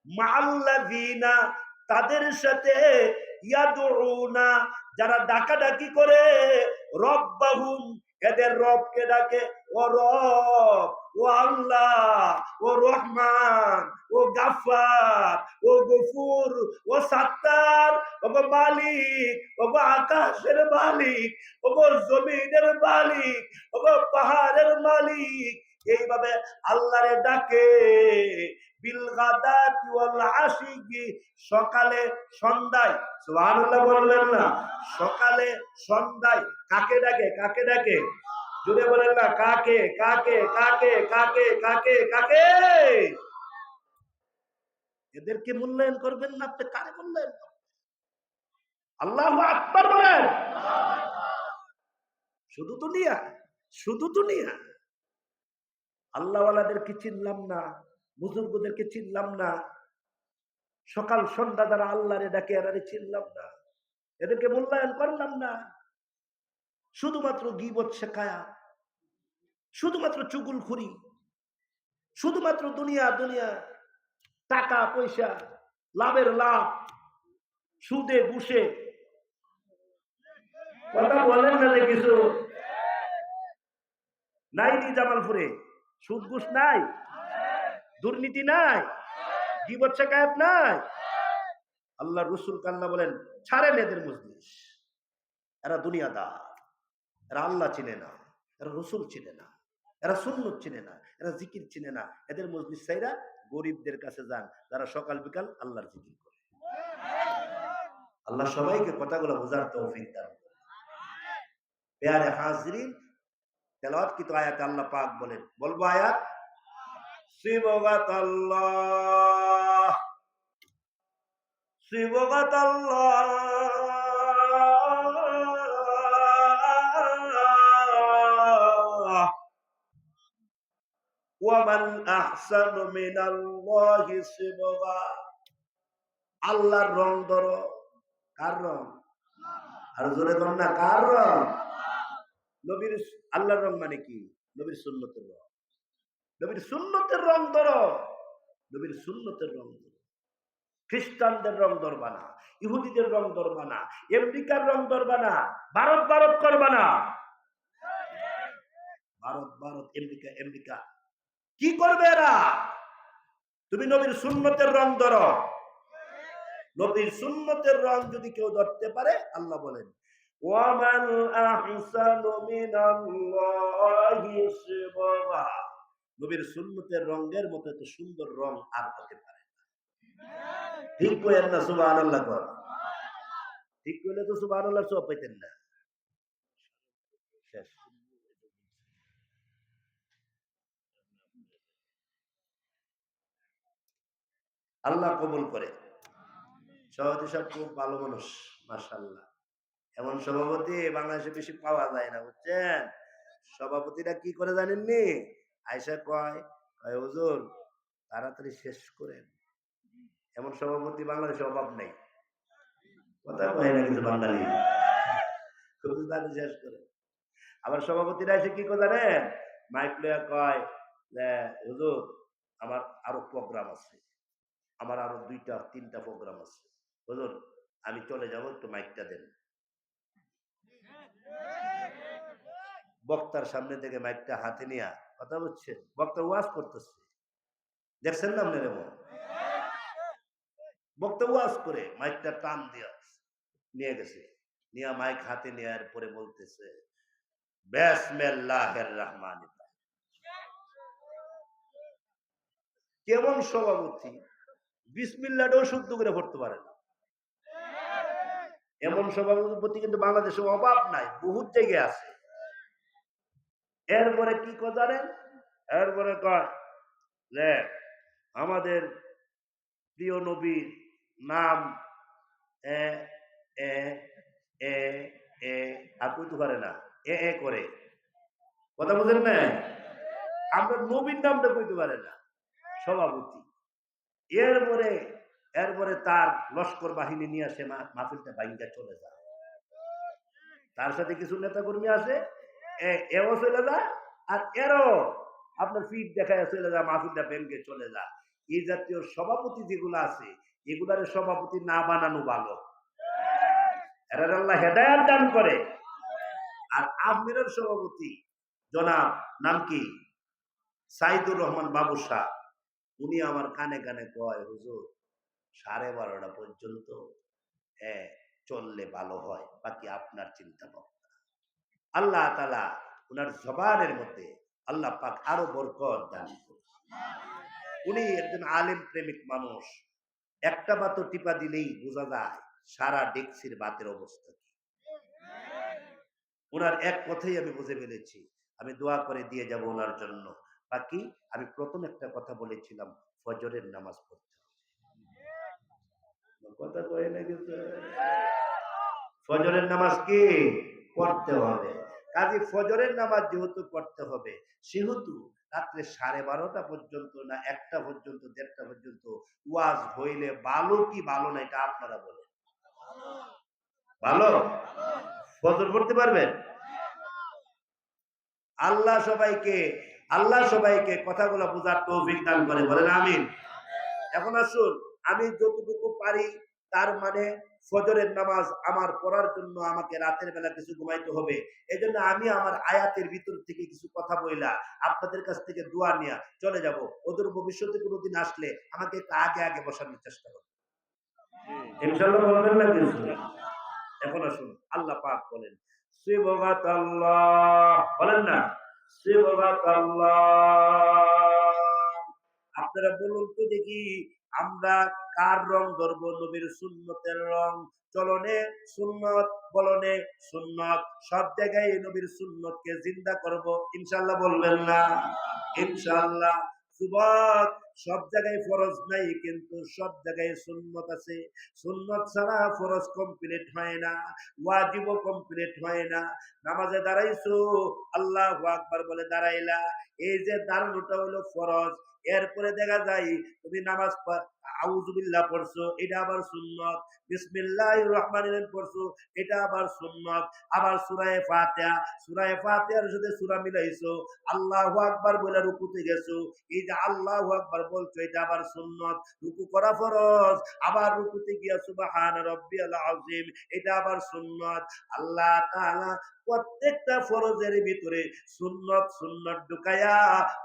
মাআল্লাযিনা, তাদের সাথে, ইয়াদউনা, যারা ডাকাডাকি করে, রব্বাহুম, এদের রবকে ডাকে, ও রব, ও আল্লাহ, ও রহমান, ও গাফফার, ও গফুর, ও সাত্তার, ও মালিক, ও আকাশের মালিক, ও জমিনের মালিক, ও পাহাড়ের মালিক, এইভাবে আল্লাহরে ডাকে। বিল গাদাতি ওয়াল আশিকি, সকালে সন্ধ্যায়, সুবহানাল্লাহ বললেন না? সকালে সন্ধ্যায় কাকে ডাকে? কাকে ডাকে? জুড়ে বলেন না, কাকে কাকে কাকে কাকে কাকে কাকে? এদেরকে মূল্যায়ন করবেন না, আপনি কারে মূল্যায়ন করবেন? আল্লাহু আকবার বলেন। শুধু দুনিয়া, শুধু দুনিয়া। আল্লাহওয়ালাদেরকে চিনলাম না, বুজুর্গদেরকে চিনলাম না, সকাল সন্ধ্যা যারা আল্লাহরে ডাকে এরারে চিনলাম না, এদেরকে মূল্যায়ন করলাম না। শুধুমাত্র গীবত শেখায়া, শুধুমাত্র চুগলখুরি, শুধুমাত্র দুনিয়া দুনিয়া, টাকা পয়সা, লাভের লাভ, সুদে ঘুষে। কথা বলেন না যে কিছু নাই? নি জামালপুরে সুদ ঘুষ নাই, দুর্নীতি নাই, গীবত শেখায়াত নাই। আল্লাহ রসুল কাল্লা বলেন, ছাড়েন এদের মজলিস, এরা দুনিয়াদার, এরা আল্লাহ চিনে না, এরা রসুল চিনে না, এরা সুন্নত চিনে না, এরা জিকির চিনে না। এদের মজলিস চাইরা গরিবদের কাছে যান, যারা সকাল বিকাল আল্লাহর জিকির করে। আল্লাহ সবাইকে কথাগুলো বোঝার তৌফিক দান করেন। প্যারে হাজরিন, তেলাওয়াতকৃত আয়াতে আল্লাহ পাক বলেন, বলবো আয়াত, সিবগাতাল্লাহ, সিবগাতাল্লাহ, ওয়ামান আহসানু মিনাল্লাহি সিবগা, আল্লাহর রং ধরো। কার রং? আর জোরে কর না, কার রং? নবীর। আল্লাহর রং মানে কি? নবীর সুন্নতের রং। নবীর সুন্নতের রং ধরো, নবীর সুন্নতের রং ধরো। খ্রিস্টানদের রং ধরবা না, ইহুদিদের রং ধরবা না, আমেরিকার রং ধরবা না, ভারত ভারত করবা না। ভারত ভারত, আমেরিকা আমেরিকা, কি করবে এরা? তুমি নবীর সুন্নতের রং ধরো। নবীর সুন্নতের রং যদি কেউ ধরতে পারে, আল্লাহ বলেন, ওয়ামান আহসানু মিনাল্লাহি সিবগা, নবীর সুন্নতের রঙের মতো এত সুন্দর রং আর হতে পারে না। ঠিক কইেন না? সুবহানাল্লাহ কর। ঠিক কইলে তো সুবহানাল্লাহ সওয়াব পাইতেন না। শেষ। আল্লাহ কবুল করে। সভাপতি সাহেব খুব ভালো মানুষ, মাশাআল্লাহ। এমন সভাপতি বাংলাদেশে বেশি পাওয়া যায় না, বুঝছেন? সভাপতিরা কি করে জানেননি? আয়সা কয়, হুজুর তাড়াতাড়ি শেষ করেন। এমন সভাপতি বাংলাদেশে অভাব নেই। কথা কয় না কিন্তু বাঙালি, খুব তাড়াতাড়ি শেষ করে। আবার সভাপতিরা এসে কি করে জানেন? মাইক লইয়া কয় যে হুজুর আমার আরো প্রোগ্রাম আছে, আমার আরো 2টা 3টা প্রোগ্রাম আছে, হুজুর আমি চলে যাব, একটু মাইকটা দেন। বক্তার সামনে থেকে মাইকটা হাতে নিয়ে কথা বলছে, বক্তা ওয়াজ করতেছে, দেখছেন না আপনার? এমন বক্তা ওয়াজ করে মাইকটা টান দিয়া নিয়ে গেছে, নিয়ে মাইক হাতে নেওয়ার পরে বলতেছে, বিসমিল্লাহির রহমানির রহিম। কেমন সভাপতি বিসমিল্লাহটাও শুদ্ধ করে পড়তে পারে না। এমন সভাপতি কিন্তু বাংলাদেশে অভাব নাই, বহুত জায়গায় আছে। এরপরে কি কথা জানেন? এরপরে কয় যে আমাদের প্রিয় নবীর নাম এ এ এ এ আর কইতে পারে না, এ করে কথা বুঝেন না। আমরা নবীর নামটা কইতে পারে না, সভাপতি। এরপরে এরপরে তার লস্কর বাহিনী নিয়ে আসে, মাহফিলটা ভাঙ্গা চলে যায়। তার সাথে কিছু নেতা কর্মী আছে, এও চলে যায়, আর এরও আপনার ফিট দেখায় চলে যায়, মাহফিলটা ভেঙ্গে চলে যায়। এই জাতীয় সভাপতি যেগুলো আছে, এগুলার সভাপতি না বানানো ভালো। এরা আল্লাহ হেদায়েত দান করে। আর আজমিরের সভাপতি জনাব নাম কি, সাইদুর রহমান বাবু শাহ, উনি আমার কানে কানে কয়, হুজুর 12:30 পর্যন্ত চললে ভালো হয়, বাকি আপনার চিন্তা ভাবনা। আল্লাহ তাআলা উনার জবানের মধ্যে আল্লাহ পাক আরো বরকত দান করুন। উনি একজন আলেম প্রেমিক মানুষ। একটা বাত টিপা দিলেই বোঝা যায় সারা ডেক্সির বাতের অবস্থা কি। ওনার এক কথাই আমি বুঝে ফেলেছি। আমি দোয়া করে দিয়ে যাব ওনার জন্য। বাকি আমি প্রথম একটা কথা বলেছিলাম, ফজরের নামাজ পড়তে হবে। কথা কয় না কিছু। ফজরের নামাজ কি পড়তে হবে। কাজে ফজরের নামাজ যেহেতু পড়তে হবে, সেহেতু রাত্রে 12:30 পর্যন্ত না 1টা পর্যন্ত 1:30 পর্যন্ত ওয়াজ হইলে ভালো কি ভালো না, এটা আপনারা বলেন। ভালো ফজর পড়তে পারবেন? আল্লাহ সবাইকে কথাগুলো বোঝার তৌফিক দান করে, বলেন আমিন। এখন আসুন, আমি যতটুকু পারি, তার মানে ফজরের নামাজ আমার পড়ার জন্য আমাকে রাতের বেলা কিছু ঘুমাইতে হবে। এজন্য আমি আমার আয়াতের ভিতর থেকে কিছু কথা বইলা আপনাদের কাছ থেকে দোয়া নিয়ে চলে যাব। ওদের ভবিষ্যতে কোনোদিন আসলে আমাকে একটু আগে আগে বসানোর চেষ্টা করব, ইনশাআল্লাহ। বলবেন না কিছু? এখন আসুন, আল্লাহ পাক বলেন সিবগাতাল্লাহ, বলেন না সিবগাতাল্লাহ। আপনারা বলুন তো দেখি, আমরা কার রং ধরবো? নবীর সুন্নতের রং। চলনে সুন্নত, বলনে সুন্নত, সব জায়গায় নবীর সুন্নতকে জিন্দা করব, ইনশাআল্লাহ। বলবেন না ইনশাআল্লাহ? যুবক, সব জায়গায় ফরজ নাই, কিন্তু সব জায়গায় সুন্নত আছে। সুন্নত ছাড়া ফরজ কমপ্লিট হয় না, ওয়াজিবও কমপ্লিট হয় না। নামাজে দাঁড়াইছো, আল্লাহু আকবার বলে দাঁড়াইলা, এই যে দাঁড়ানোটা হলো ফরজ। এরপরে দেখা যায় তুমি নামাজ আউযুবিল্লাহ পড়ছো, এটা আবার সুন্নত। বিসমিল্লাহির রহমানির রহিম পড়ছো, এটা আবার সুন্নত। আবার সূরা ফাতিহার সাথে সূরা মিলাইছো, আল্লাহু আকবার বলে রুকুতে গেছো, এই যে আল্লাহু আকবার বলছো, এটা আবার সুন্নত। রুকু করা ফরজ, আবার রুকুতে গিয়া সুবহান রাব্বিয়াল আযীম, এটা আবার সুন্নত। আল্লাহ তাআলা প্রত্যেকটা ফরজের ভিতরে সুন্নত ঢুকায়া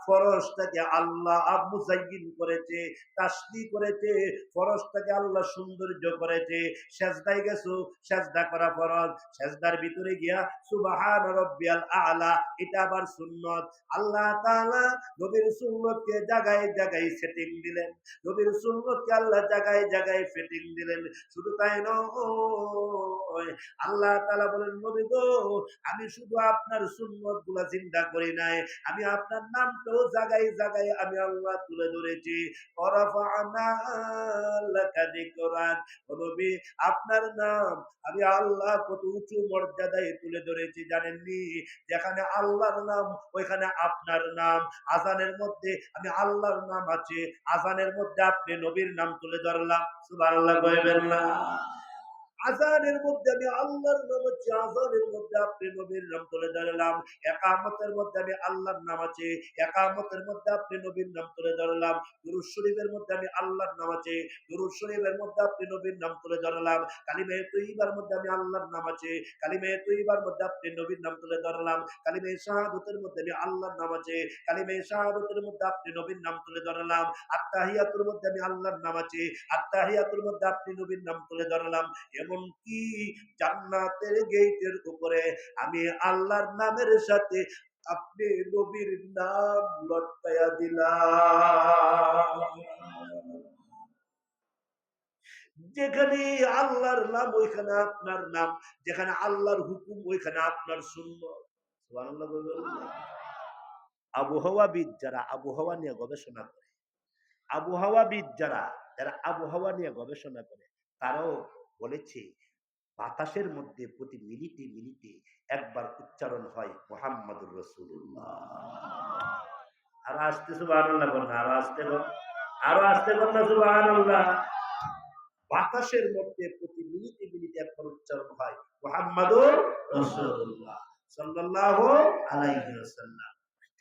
ফরজটাকে আল্লাহ মুজাইয়িন করেছে, তাসবিহ করেছে, ফরজটাকে আল্লাহ সৌন্দর্য করেছে। সেজদায় গেছো, সেজদা করা ফরজ, সেজদার ভিতরে গিয়া সুবহান রাব্বিয়াল আ'লা, এটা আবার সুন্নত। আল্লাহ তাআলা নবীর সুন্নতকে জায়গায় জায়গায় সেটিং দিলেন, নবীর সুন্নতকে আল্লাহ জায়গায় জায়গায় ফিটিং দিলেন। শুধু তাই নয়, আল্লাহ তাআলা বলেন, নবী গো, আমি শুধু আপনার সুন্নত গুলা জিন্দা করি নাই, আমি আপনার নামটাও জায়গায় জায়গায় আমি আল্লাহ তুলে ধরেছি। নবী, আপনার নাম আমি আল্লাহ কত উঁচু মর্যাদায় তুলে ধরেছি জানেননি? যেখানে আল্লাহর নাম ওইখানে আপনার নাম। আজানের মধ্যে আমি আল্লাহর নাম আছে, আজানের মধ্যে আপনি নবীর নাম তুলে ধরলাম, সুবহানাল্লাহ কইবেন না? আজানের মধ্যে আমি আল্লাহর নাম আছে, আজানের মধ্যে আপনি নবীর নাম তুলে ধরলাম। ইকামতের মধ্যে আমি আল্লাহর নাম আছে, ইকামতের মধ্যে আপনি নবীর নাম তুলে ধরলাম। দুরূদ শরীফের মধ্যে আমি আল্লাহর নাম আছে, দুরূদ শরীফের মধ্যে আপনি নবীর নাম তুলে ধরলাম। কালিমায়ে তয়্যিবার মধ্যে আমি আল্লাহর নাম আছে, কালিমায়ে তয়্যিবার মধ্যে আপনি নবীর নাম তুলে ধরলাম। কালিমায়ে শাহাদাতের মধ্যে আমি আল্লাহর নাম আছে, কালিমায়ে শাহাদাতের মধ্যে আপনি নবীর নাম তুলে ধরলাম। আত্তাহিয়াতুর মধ্যে আমি আল্লাহর নাম আছে, আত্তাহিয়াতুর মধ্যে আপনি নবীর নাম তুলে ধরলাম। এমনকি জান্নাতের গেটের উপরে আমি আল্লাহর নামের সাথে আপনি নবীর নাম লটকায়া দিলাম। যেখানে আল্লাহর নাম ওইখানে আপনার নাম, যেখানে আল্লাহর হুকুম ওইখানে আপনার সুন্নাত। সুবহানাল্লাহ বলবেন না? আবহাওয়াবিদ যারা আবহাওয়া নিয়ে গবেষণা করে, আবহাওয়াবিদ যারা যারা আবহাওয়া নিয়ে গবেষণা করে, তারাও বলেছে বাতাসের মধ্যে প্রতি মিনিটে মিনিটে একবার উচ্চারণ হয় মুহাম্মাদুর রাসূলুল্লাহ। আরো আসতে সুবহানাল্লাহ বল না, আরো আসতে বল, আরো আসতে বল না সুবহানাল্লাহ। বাতাসের মধ্যে প্রতি মিনিটে মিনিটে একবার উচ্চারণ হয় মুহাম্মাদুর রাসূলুল্লাহ সাল্লাল্লাহু আলাইহি ওয়াসাল্লাম।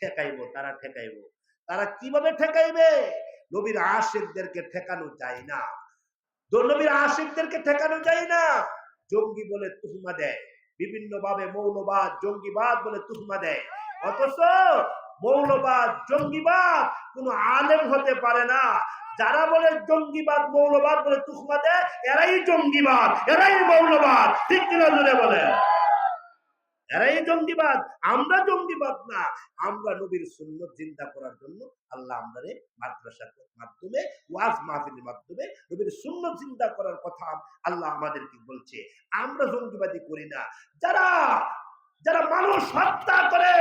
ঠেকাইবো, তারা ঠেকাইবো। তারা কিভাবে ঠেকাইবে? নবীর আশিকদেরকে ঠেকানো যায় না। নবীর আশিকদেরকে ঠেকানো যায় না। জঙ্গি বলে তুহমা দেয়, বিভিন্ন ভাবে মৌলবাদ জঙ্গিবাদ বলে তুহমা দেয়। অথচ মৌলবাদ জঙ্গিবাদ কোন আলেম হতে পারে না। যারা বলে জঙ্গিবাদ মৌলবাদ বলে তুহমা দেয়, এরাই জঙ্গিবাদ, এরাই মৌলবাদ। ঠিক কিনা জোরে বলে? এরাই জঙ্গিবাদ। আমরা জঙ্গিবাদ না। আমরা নবীর সুন্নাত জিন্দা করার জন্য আল্লাহ আমাদের মাদ্রাসার মাধ্যমে, ওয়াজ মাহফিলের মাধ্যমে নবীর সুন্নাত জিন্দা করার কথা আল্লাহ আমাদেরকে বলছে। আমরা জঙ্গিবাদী করি না। যারা যারা মানুষ হত্যা করে,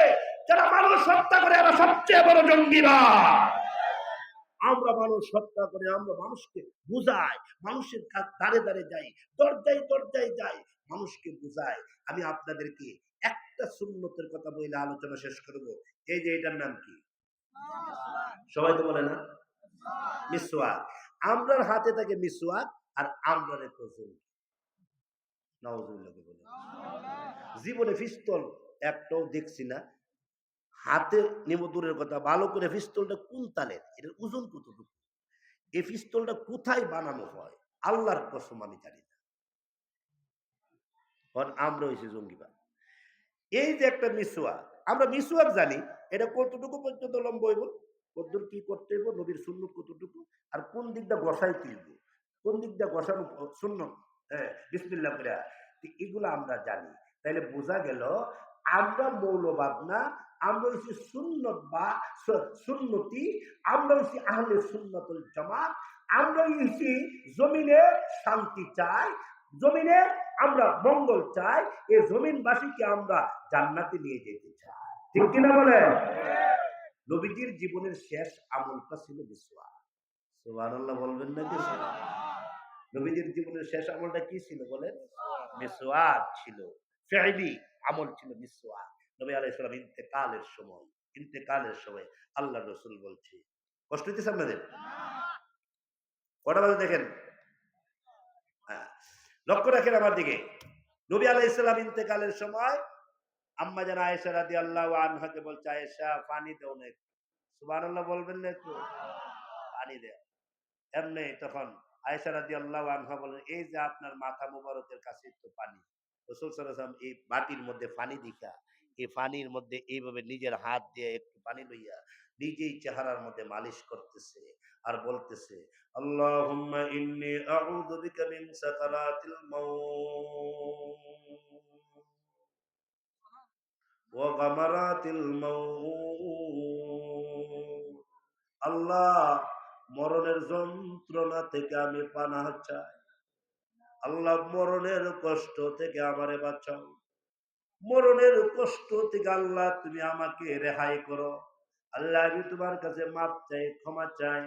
যারা মানুষ হত্যা করে, এরা সবচেয়ে বড় জঙ্গিবাদ। আমরা মানুষ হত্যা করে, আমরা মানুষকে বুঝাই, মানুষের দ্বারে দ্বারে যাই, দরজায় দরজায় যাই, মানুষকে বুঝাই। আমি আপনাদেরকে একটা সুন্নতের কথা বলে আলোচনা শেষ করব। এই যে এটার নাম কি? সবাই তো বলে না মিসওয়াক। আমরার হাতে থাকে মিসওয়াক, আর আমরার তো জঙ্গি। নাউজুবিল্লাহ বলে। জীবনে পিস্তল একটাও দেখছি না। হাতে নেব দূরের কথা, ভালো করে পিস্তলটা কোন তালের, এটার ওজন কতটুকু, এই পিস্তলটা কোথায় বানানো হয়, আল্লাহর কসম আমি জানি না। কারণ আমরা হয়েছি জঙ্গিবাদ। এই যে একটা মিসওয়াক, আমরা মিসওয়াক জানি, এটা কতটুকু পর্যন্ত লম্ব হইব, কতদূর কি করতে হইব, নবীর সুন্নত কতটুকু, আর কোন দিকটা গসাই তুলব, কোন দিকটা গসানো সুন্নত, হ্যাঁ বিসমিল্লাহ করে, এগুলো আমরা জানি। তাইলে বোঝা গেল আমরা মৌলবাদ না, আমরা হচ্ছি সুন্নত বা সুন্নতি, আমরা হচ্ছি আহলে সুন্নাতুল জামাত। আমরা হচ্ছি জমিনে শান্তি চাই, জমিনে আমরা মঙ্গল চাই, এই জমিনবাসীকে আমরা জান্নাতে নিয়ে যেতে চাই। ঠিক কিনা বলে? নবীজির জীবনের শেষ আমলটা ছিল মিসওয়াক। সুবহানাল্লাহ বলবেন না কিছু? নবীজির জীবনের শেষ আমলটা কি ছিল বলেন? মিসওয়াক ছিল। ফি'লি আমল ছিল মিসওয়াক। নবী আলাইহিস সালাম ইন্তেকালের সময় আল্লাহর রাসূল বলছে, কষ্ট হইতেছে আপনাদের? কটা বাজে দেখেন? হ্যাঁ, লক্ষ্য রাখেন আমার দিকে। নবী আলাইহিস সালাম ইন্তেকালের সময় আম্মা জান আয়েশা রাদিয়াল্লাহু আনহাকে বলছে, আয়েশা পানি দাও না একটু। সুবহানাল্লাহ বলবেন না একটু? পানি দাও। এমনি তখন আয়েশা রাদিয়াল্লাহু আনহা বলেন, এই যে আপনার মাথা মোবারকের কাছে একটু পানি। রাসূল সাল্লাল্লাহু আলাইহি ওয়াসাল্লাম এই বাটির মধ্যে পানি দিকা, এই পানির মধ্যে এইভাবে নিজের হাত দিয়ে একটু পানি লইয়া নিজেই চেহারার মধ্যে মালিশ করতেছে আর বলতেছে, আল্লাহুম্মা ইন্নী আউযু বিকা মিন সাকারাতিল মাউত ওয়া গামারাতিল মাউত। আল্লাহ, মরণের যন্ত্রণা থেকে আমি পানাহ চাই। আল্লাহ, মরণের কষ্ট থেকে আমারে বাঁচাও। মরণের কষ্ট থেকে আল্লাহ তুমি আমাকে রেহাই করো। আল্লাহ, আমি তোমার কাছে মাপ চাই, ক্ষমা চাই।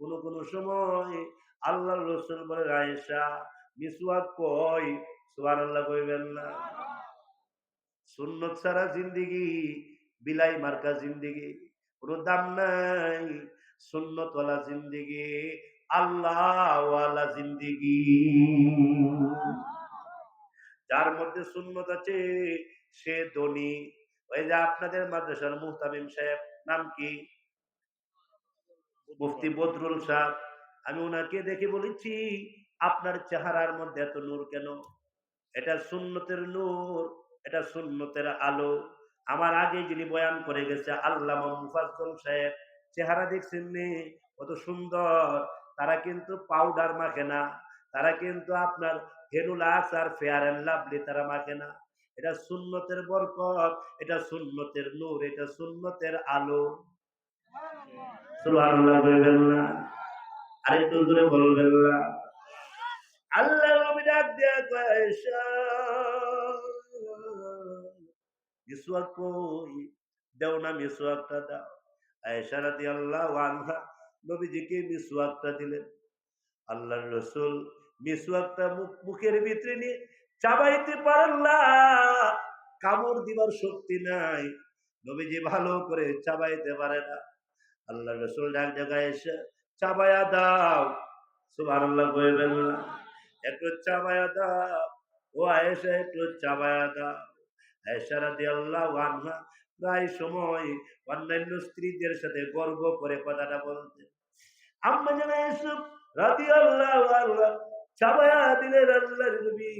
কোন কোন সময় আল্লাহ রাসূল বলে, আয়েশা মিসওয়াক কই? সুবহানাল্লাহ কইবেন না? সুন্নত ছাড়া জিন্দেগি বিলাই মার্কা জিন্দেগি, কোনো দাম নাই। সুন্নত ওয়ালা জিন্দেগি, আল্লাহ ওয়ালা জিন্দেগি। যার মধ্যে সুন্নত আছে সে ধনী। ওই যে আপনাদের মাদ্রাসার মুহতামিম সাহেব, নাম কি? মুফতি বদরুল সাহেব। আমি ওনাকে দেখে বলেছি, আপনার চেহারার মধ্যে এত নূর কেন? এটা সুন্নতের নূর, এটা সুন্নতের আলো। আমার আগে যিনি বয়ান করে গেছে আল্লামা মুফাজ্জল সাহেব, চেহারা দেখছেন নি কত সুন্দর। তারা কিন্তু পাউডার মাখে না, তারা কিন্তু আপনার হেনুলাক্স আর ফেয়ার এন্ড লাভলি তারা মাখে না। এটা সুন্নতের বরকত, এটা সুন্নতের নূর, এটা সুন্নতের আলো। সুবহানাল্লাহ বলবেন না? আরেকটু জোরে বলবেন না? আল্লাহ নবী ডাক দিয়া কয়, আয়েশা মিসওয়াক কই? দাও না মিসওয়াকটা দাও। আয়েশা রাদিয়াল্লাহু আনহা নবীজিকে মিসওয়াকটা দিলেন। আল্লাহর রাসূল মিসওয়াকটা মুখের ভিতরে নিয়ে চাবাইতে পারেন না, কামড় দিবার শক্তি নাই, নবীজি ভালো করে চাবাইতে পারে না। আল্লাহ রসুল এক জায়গায় এসে চাবায়া দাও, সুবহানাল্লাহ কইবেন না, একটু চাবায়া দাও, ও আয়েশা একটু চাবায়া দাও। আয়েশা রাদিয়াল্লাহু আনহা প্রায় সময় অন্যান্য স্ত্রীদের সাথে গর্ব করে কথাটা বলতেন। আম্মা জান আয়েশা রাদিয়াল্লাহু আনহা চাবায়া দিলেন আল্লাহর নবী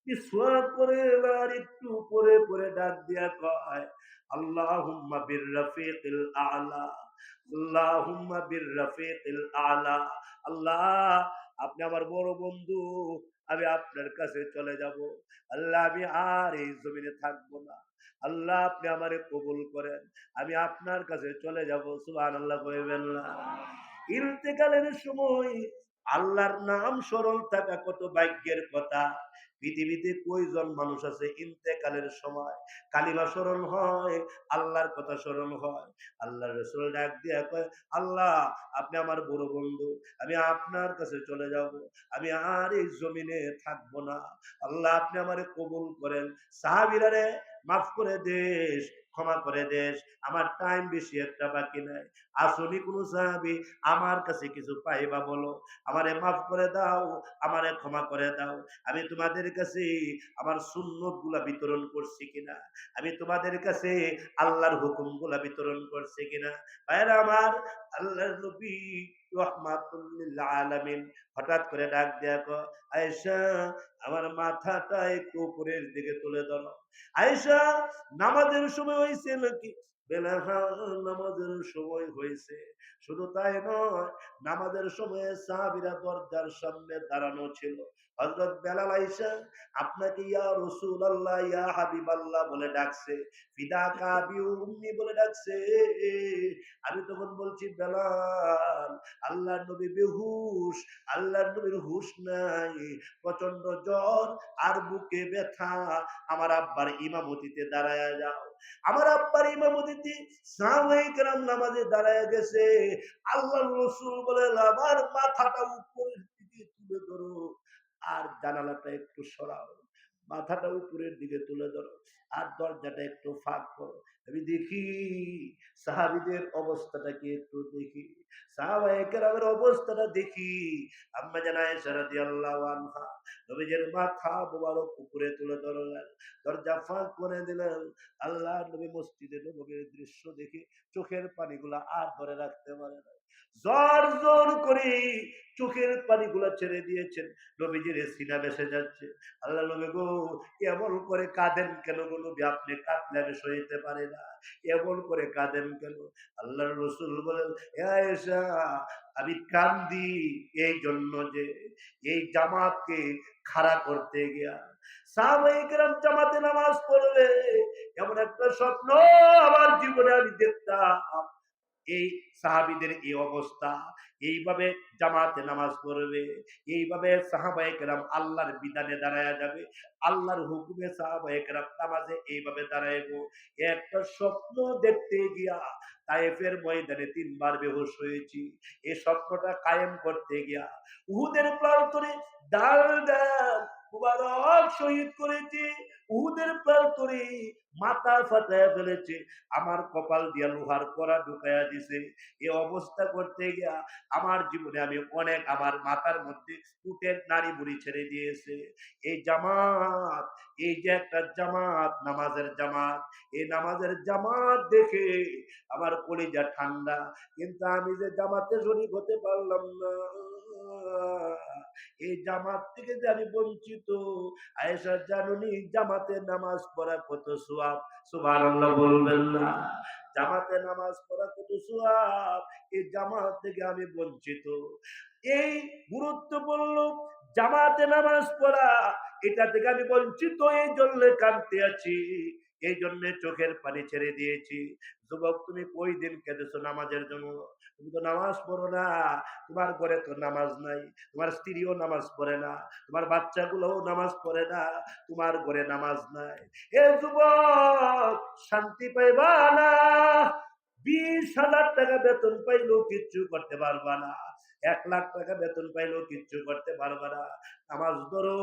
বিসওয়াক করে আর একটু পরে পরে ডাক দিয়া কয়, আল্লাহুম্মা বির রাফিকিল আ'লা, আল্লাহুম্মা বির রাফিকিল আ'লা। আল্লাহ, আপনি আমার বড় বন্ধু, আমি আপনার কাছে চলে যাব। আল্লাহ, আমি আর এই জমিনে থাকবো না। আল্লাহ, আপনি আমারে কবুল করেন, আমি আপনার কাছে চলে যাব। সুবহানাল্লাহ কইবেন না? ইন্তেকালের সময় আল্লাহর নাম স্মরণ থাকা কত ভাগ্যের কথা। পৃথিবীতে কয়জন মানুষ আছে ইন্তেকালের সময় কালিমা স্মরণ হয়, আল্লাহর কথা স্মরণ হয়। আল্লাহ রসুল ডাক দিয়া কয়, আল্লাহ, আপনি আমার বড় বন্ধু, আমি আপনার কাছে চলে যাব, আমি আর এই জমিনে থাকবো না। আল্লাহ, আপনি আমারে কবুল করেন। সাহাবীরা রে মাফ করে দেশ, ক্ষমা করে দেশ, আমার টাইম বেশি একটা বাকি নাই। আসনি কোন সাহাবী আমার কাছে কিছু পাইবা বলো, আমারে মাফ করে দাও, আমারে ক্ষমা করে দাও। আমি তোমাদের কাছে আমার সুন্নত গুলা বিতরণ করছি কিনা, আমি তোমাদের কাছে আল্লাহর হুকুম গুলা বিতরণ করছি কিনা। ভাইরা আমার, আল্লাহর নবী রহমাতুল লিল আলামিন হঠাৎ করে ডাক দেয়া কয়, আয়েশা, আমার মাথাটা একটু উপরের দিকে তুলে ধরো। আয়েশা, নামাজের সময় হয়েছে নাকি? নামাজের সময় হয়েছে। শুধু তাই নয়, নামাজের সময়ে সাহাবীরা দরজার সামনে দাঁড়ানো ছিল। হযরত বেলাল আয়েশা আপনাকে ইয়া রাসূলুল্লাহ, ইয়া হাবিবাল্লাহ বলে ডাকছে, ফিদাকা বি উম্মি বলে ডাকছে। আমি তখন বলছি, বেলাল, আল্লাহর নবী বেহুশ, আল্লাহর নবীর হুশ নাই, প্রচন্ড জ্বর আর বুকে ব্যথা, আমার আব্বার ইমামতিতে দাঁড়ায়া যাও। আমার আব্বার ইমামতিতে সাহাবায়ে কেরাম নামাজে দাঁড়ায়া গেছে। আল্লাহর রাসূল বলে, আমার মাথাটা উপরের দিকে তুলে ধরো আর জানালাটা একটু সরাও, মাথাটা উপরের দিকে তুলে ধরো আর দরজাটা একটু ফাঁক করো। আমি দেখি সাহাবীদের অবস্থাটা কি একটু দেখি, সাহাবায়ে কেরামের অবস্থাটা দেখি। আম্মা জান আয়েশা রাদিয়াল্লাহু আনহা নবীজির মাথা মোবারক উপরে তুলে ধরলেন, দরজা ফাঁক করে দিলেন। আল্লাহর নবী মসজিদে নববীর দৃশ্য দেখে চোখের পানিগুলা আর ধরে রাখতে পারে না, জোর জোর করে চোখের পানিগুলা ছেড়ে দিয়েছেন। নবীজির সিনা ভেসে যাচ্ছে। আল্লাহ নবী গো, এমন করে কাঁদেন কেন গো নবী? আপনি কাঁদলে আমি সইতে পারি না, এমন করে কাঁদেন কেন? আল্লাহর রাসূল বলেন, হে আয়েশা, আমি কান্দি এই জন্য যে এই জামাতকে খাড়া করতে গিয়া সাহাবায়ে কেরাম জামাতে নামাজ পড়বে এমন একটা স্বপ্ন আমার জীবনে আমি দেখতাম। এই সাহাবীদের এই অবস্থা, এইভাবে জামাতে নামাজ পড়বে, এইভাবে সাহাবায়ে কেরাম আল্লাহর বিধানে দাঁড়ায়া যাবে, আল্লাহর হুকুমে সাহাবায়ে কেরাম নামাজে এইভাবে দাঁড়াইবো। একটা স্বপ্ন দেখতে গিয়া তায়েফের ময়দানে ৩ বার বেহুশ হয়েছি। এই স্বপ্নটা কায়েম করতে গিয়া উহুদের প্রান্তরে ডাল ডাল মুবারক শহীদ করেছি, উহুদের প্রান্তরে মাথা ফাটায় ফেলেছে, আমার কপাল দিয়া লোহার কড়া ঢুকাইয়া দিছে। এই অবস্থা করতে গিয়া আমার জীবনে আমি অনেক, আমার মাথার মধ্যে উটের নাড়ি বুড়ি ছেড়ে দিয়েছে। এই জামাত, এই যে একটা জামাত, নামাজের জামাত, এই নামাজের জামাত দেখে আমার কলিজা ঠান্ডা, কিন্তু আমি যে জামাতে শরীক হতে পারলাম না, এই জামাত থেকে যে আমি বঞ্চিত। আয়েশা জানুনি জামাতে নামাজ পড়া কত সওয়াব? সুবহানাল্লাহ বলবেন না? জামাতে নামাজ পড়া কত সওয়াব, এই জামাত থেকে আমি বঞ্চিত। এই গুরুত্বপূর্ণ জামাতে নামাজ পড়া, এটা থেকে আমি বঞ্চিত, এই জন্য কাঁদতে আছি, এই জন্য চোখের পানি ছেড়ে দিয়েছি। যুবক, তুমি কই দিন কেঁদেছো নামাজের জন্য? তুমি তো নামাজ পড়ো না, তোমার ঘরে তো নামাজ নাই, তোমার স্ত্রীও নামাজ পড়ে না, তোমার বাচ্চাগুলোও নামাজ পড়ে না, তোমার ঘরে নামাজ নাই। এ যুবক, শান্তি পাইবা না, 20,000 টাকা বেতন পাইলেও কিচ্ছু করতে পারবা না, 1,00,000 টাকা বেতন পাইলেও কিচ্ছু করতে পারবা না। নামাজ ধরো,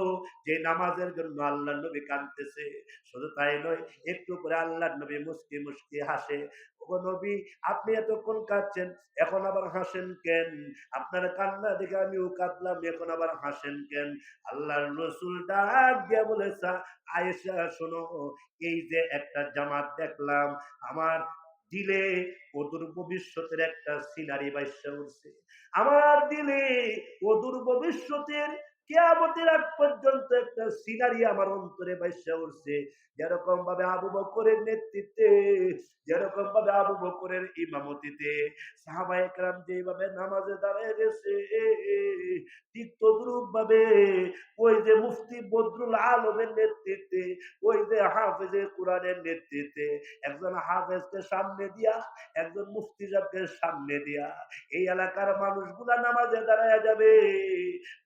যে নামাজের জন্য আল্লাহর নবী কাঁদতেছে, শুধু তাই নয়, একটু করে আল্লাহর নবী মুস্কি মুস্কি হাসে। ও নবী, আপনি এতক্ষণ কাঁদছেন, এখন আবার হাসেন কেন? আপনার কান্না দেখে আমিও কাঁদলাম, এখন আবার হাসেন কেন? আল্লাহর রাসূল ডাক দিয়ে বলেছে, আয়েশা শোনো, এই যে একটা জামাত দেখলাম, আমার দিলে অদূর ভবিষ্যতের একটা সিনারি বাইসা উঠছে। আমার দিলে অদূর ভবিষ্যতের কিয়ামতের আগ পর্যন্ত একটা সিনারি আমার অন্তরে বাইসা উঠছে। যেরকম ভাবে আবু বকরের নেতৃত্বে, যেরকম ভাবে আবু বকরের ইমামতিতে সাহাবায়ে কেরাম যেভাবে নামাজে দাঁড়িয়ে গেছে, ঠিক তদ্রুপ ভাবে ওই যে মুফতি বদরুল আলমের নেতৃত্বে, ওই যে হাফেজে কোরআনের নেতৃত্বে, একজন হাফেজকে সামনে দিয়া, একজন মুফতি সাহেবকে সামনে দিয়া এই এলাকার মানুষগুলা নামাজে দাঁড়ায় যাবে।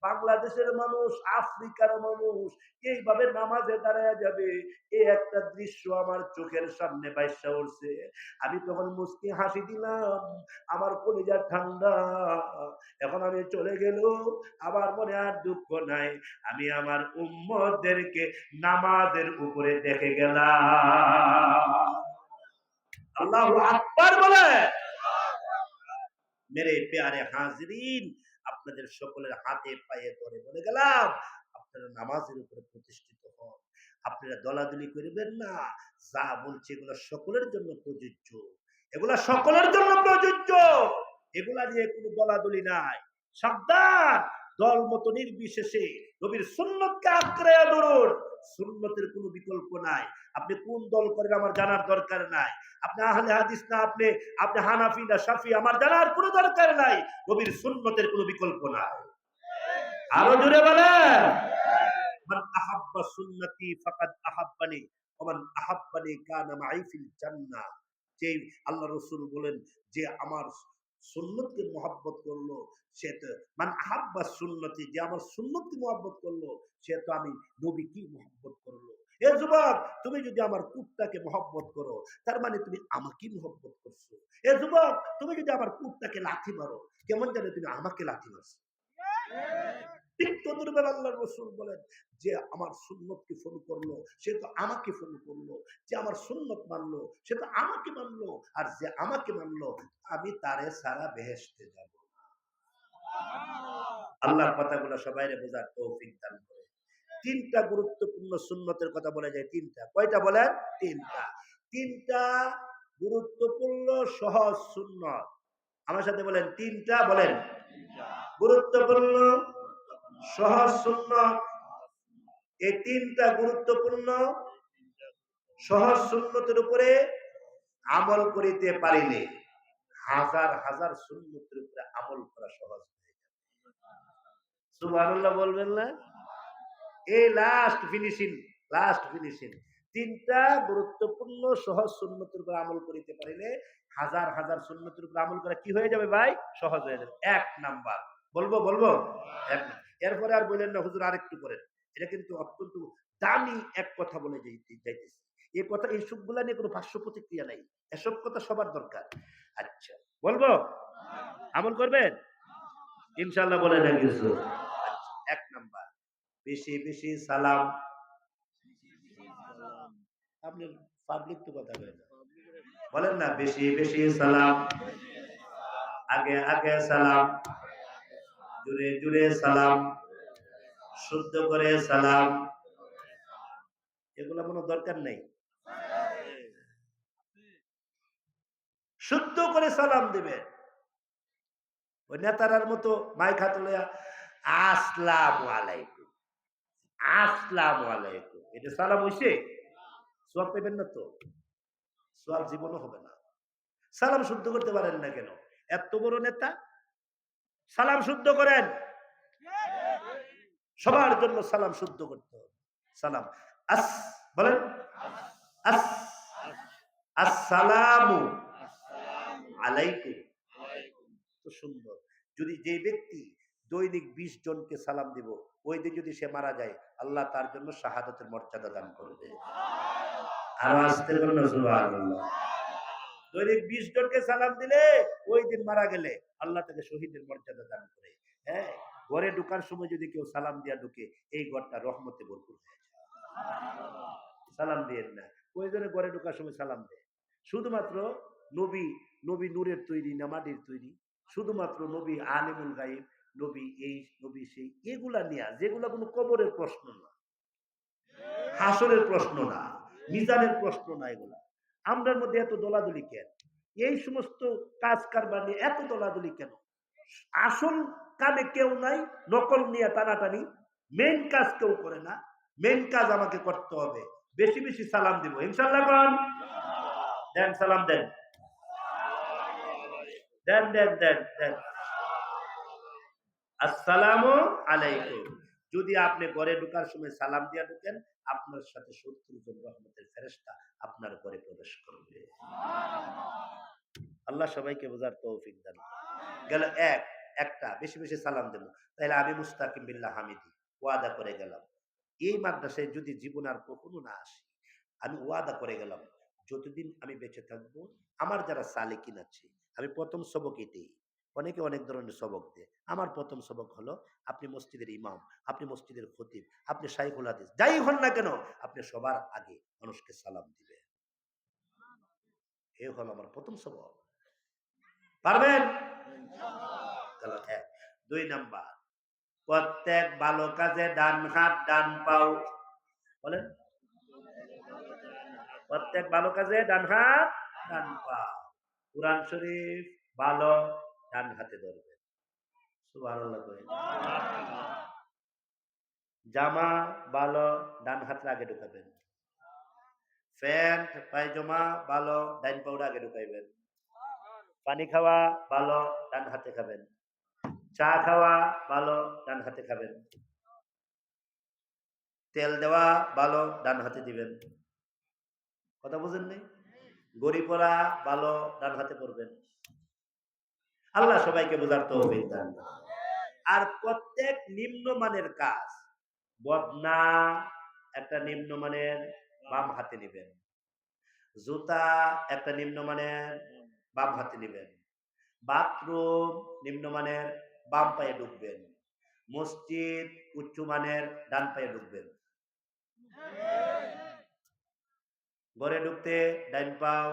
বাংলাদেশের মানুষ, আফ্রিকার মানুষ এইভাবে নামাজে দাঁড়ায় যাবে। এই একটা দৃশ্য আমার চোখের সামনে বাইসা উঠছে। আমি তখন মুস্কি হাসি দিলাম, আমার কলিজা ঠান্ডা। এখন আমি চলে গেল, আমার মনে আর দুঃখ নাই, আমি আমার উম্মতদেরকে নামাজের উপরে দেখে গেলাম। আল্লাহু আকবার বলে। মেরে প্যারে হাজরিন, আপনাদের সকলের হাতে পায়ে ধরে বলে গেলাম, আপনারা নামাজের উপরে প্রতিষ্ঠিত হন, আপনারা দলাদলি করবেন না। যা বলছে এগুলো সকলের জন্য প্রযোজ্য, এগুলা সকলের জন্য প্রযোজ্য, এগুলা নিয়ে কোনো দলাদলি নাই। সাবধান, দল মত নির্বিশেষে নবীর সুন্নতকে আঁকড়ে ধরুন। সুন্নতের কোনো বিকল্প নাই। আপনি কোন দল করেন আমার জানার দরকার নাই। আপনি আহলে হাদিস না, আপনি আপনি হানাফি না শাফি, আমার জানার কোনো দরকার নাই। নবীর সুন্নতের কোনো বিকল্প নাই। আরো জোরে বলেন, মান আহাব্বা সুন্নতি ফাকাদ আহাব্বানি ওয়া মান আহাব্বানি কানা মাই ফিল জান্নাহ। যে আল্লাহ রাসূল বলেন, যে আমার সুন্নতকে মহব্বত করলো, সে তো মান আহাব্বা সুন্নতি, যে আমার সুন্নতকে মহব্বত করলো, সে তো আমি নবীকে মহব্বত করলো। এ যুবক, তুমি যদি আমার কুত্তাকে মহব্বত করো, তার মানে তুমি আমাকে মহব্বত করছো। এ যুবক, তুমি যদি আমার কুত্তাকে লাথি মারো, কেমন জানে তুমি আমাকে লাথি মারছো। ঠিক তদ্রুপে আল্লাহর রাসূল বলেন, যে আমার সুন্নতকে ফলো করলো, সে তো আমাকে ফলো করলো। যে আমার সুন্নত মানলো, সে তো আমাকে মানলো। আর যে আমাকে মানলো, আমি তারে সারা বেহেশতে যাব। আল্লাহর কথাগুলো সবাইরে বোঝার তৌফিক দান করে। তিনটা গুরুত্বপূর্ণ সুন্নতের কথা বলা যায়। তিনটা, কয়টা বলেন? তিনটা। তিনটা গুরুত্বপূর্ণ সহজ সুন্নত। আমার সাথে বলেন, তিনটা বলেন। গুরুত্বপূর্ণ সহজ সুন্নত। এই তিনটা গুরুত্বপূর্ণ সহজ সুন্নতের উপরে আমল করিতে পারিলে হাজার হাজার সুন্নতের উপরে আমল করা সহজ হয়ে যাবে। সুবহানাল্লাহ বলবেন না? এই লাস্ট ফিনিশিং, লাস্ট ফিনিশিং। তিনটা গুরুত্বপূর্ণ সহজ সুন্নতের উপর আমল করিতে পারিলে হাজার হাজার সুন্নতের উপর আমল করা কি হয়ে যাবে ভাই? সহজ হয়ে যাবে। এক নাম্বার বলবো বলবো এক, এরপরে আর বললেন না হুজুর আরেকটু করেন। এটা কিন্তু অত্যন্ত দামি এক কথা বলে যাইতেছে। এই কথা, এই সবগুলা নিয়ে কোনো ভাষ্য প্রতিক্রিয়া নাই। এসব কথা সবার দরকার। আচ্ছা, বলবো? আমল করবেন ইনশাআল্লাহ? বলে না কিছু। এক নাম্বার, বেশি বেশি সালাম। আপনি পাবলিক তো কথা বলেন, বলেন না বেশি বেশি সালাম, আগে আগে সালাম, জুড়ে জুড়ে সালাম, শুদ্ধ করে সালাম। এগুলো কোনো দরকার নেই। শুদ্ধ করে সালাম দিবেন। ওই নেতারার মতো মাইক হাতে লইয়া আসসালামু আলাইকুম, আসসালামু আলাইকুম, এটা সালাম হইছে? সওয়াব পাবেন না তো, সওয়াব জীবনও হবে না। সালাম শুদ্ধ করতে পারেন না কেন? এত বড় নেতা, সালাম শুদ্ধ করেন। সবার জন্য সালাম শুদ্ধ করতে হবে। সালাম আস বলেন, আস, আসসালামু আলাইকুম। তো সুন্দর। যদি যে ব্যক্তি দৈনিক 20 জনকে সালাম দিব, ওই দিন যদি সে মারা যায়, আল্লাহ তার জন্য শাহাদাতের মর্যাদা দান করবে। আরো আসতে বলুন সুবহানাল্লাহ। দৈনিক 20 জনকে সালাম দিলে ওই দিন মারা গেলে আল্লাহ তাকে শহীদের মর্যাদা দান করে। হ্যাঁ, ঘরে ঢোকার সময় যদি কেউ সালাম দিয়া ঢুকে এই ঘরটা রহমতে ভরপুর হয়ে যায়। সালাম দিয়েন না, প্রয়োজনে ঘরে ঢোকার সময় সালাম দেয়। শুধুমাত্র নবী, নবী নূরের তৈরি না মাটির তৈরি, শুধুমাত্র নবী আলিমুল গায়েব, নবী এই নবী সেই, এগুলা নিয়ে যেগুলা কোনো কবরের প্রশ্ন না, হাসরের প্রশ্ন না, মিজানের প্রশ্ন না, এগুলা আমরার মধ্যে এত দলাদলি কেন? এই সমস্ত কাজ কারবার নিয়ে এত দলাদলি কেন? আসল কামে কেউ নাই, নকল নিয়ে টানাটানি, মেন কাজ কেউ করে না। মেন কাজ আমাকে করতে হবে, বেশি বেশি সালাম দিব ইনশাল্লাহ। কোন দেন সালাম দেন, দেন দেন দেন দেন। আসসালামু আলাইকুম। যদি আপনি ঘরে ঢোকার সময় সালাম দিয়া ঢুকেন, আপনার সাথে 70 জন রহমতের ফেরেশতা আপনার ঘরে প্রবেশ করবে। আল্লাহ সবাইকে বোঝার তৌফিক দান করুন। গেল একটা বেশি বেশি সালাম দেব, তাহলে আমি মুস্তাকিম বিল্লাহ হামিদি ওয়াদা করে গেলাম, এই মাদ্রাসায় যদি জীবন আর কখনো না আসি, আমি ওয়াদা করে গেলাম যতদিন আমি বেঁচে থাকবো, আমার যারা সালেকিন আছে, আমি প্রথম সবক এটাই। অনেকে অনেক ধরনের সবক দেয়, আমার প্রথম সবক হলো আপনি মসজিদের ইমাম, আপনি মসজিদের খতিব, আপনি শাইখুল হাদিস, যাই হন না কেন, আপনি সবার আগে মানুষকে সালাম দিবে। এ হলো আমার প্রথম সবক। পারবেন? তাহলে এক। 2 নাম্বার, প্রত্যেক ভালো কাজে ডান হাত ডান পাও। বলেন, প্রত্যেক ভালো কাজে ডান হাত ডান পাও। কুরআন শরীফ ভালো ডান হাতে ধরবেন, সুবহানাল্লাহ করেন। জামা ভালো ডান হাতের আগে ঢুকাবেন। প্যান্ট পায়জামা ভালো ডান পাউডার আগে ঢুকাইবেন। পানি খাওয়া ভালো ডান হাতে খাবেন। চা খাওয়া ভালো ডান হাতে খাবেন। তেল দেওয়া ভালো ডান হাতে দিবেন। কথা বুঝেন নাই? গড়ি পরা ভালো ডান হাতে পড়বেন। আল্লাহ সবাইকে বোঝার তৌফিক দান করুন। আর প্রত্যেক নিম্নমানের কাজ, বদনা একটা নিম্নমানের বাম হাতে নেবেন, জুতা একটা নিম্নমানের বাম হাতে নেবেন, বাথরুম নিম্নমানের বাম পায়ে ঢুকবেন, মসজিদ উচ্চমানের ডান পায়ে ঢুকবেন। ঘরে ঢুকতে ডাইন পাও,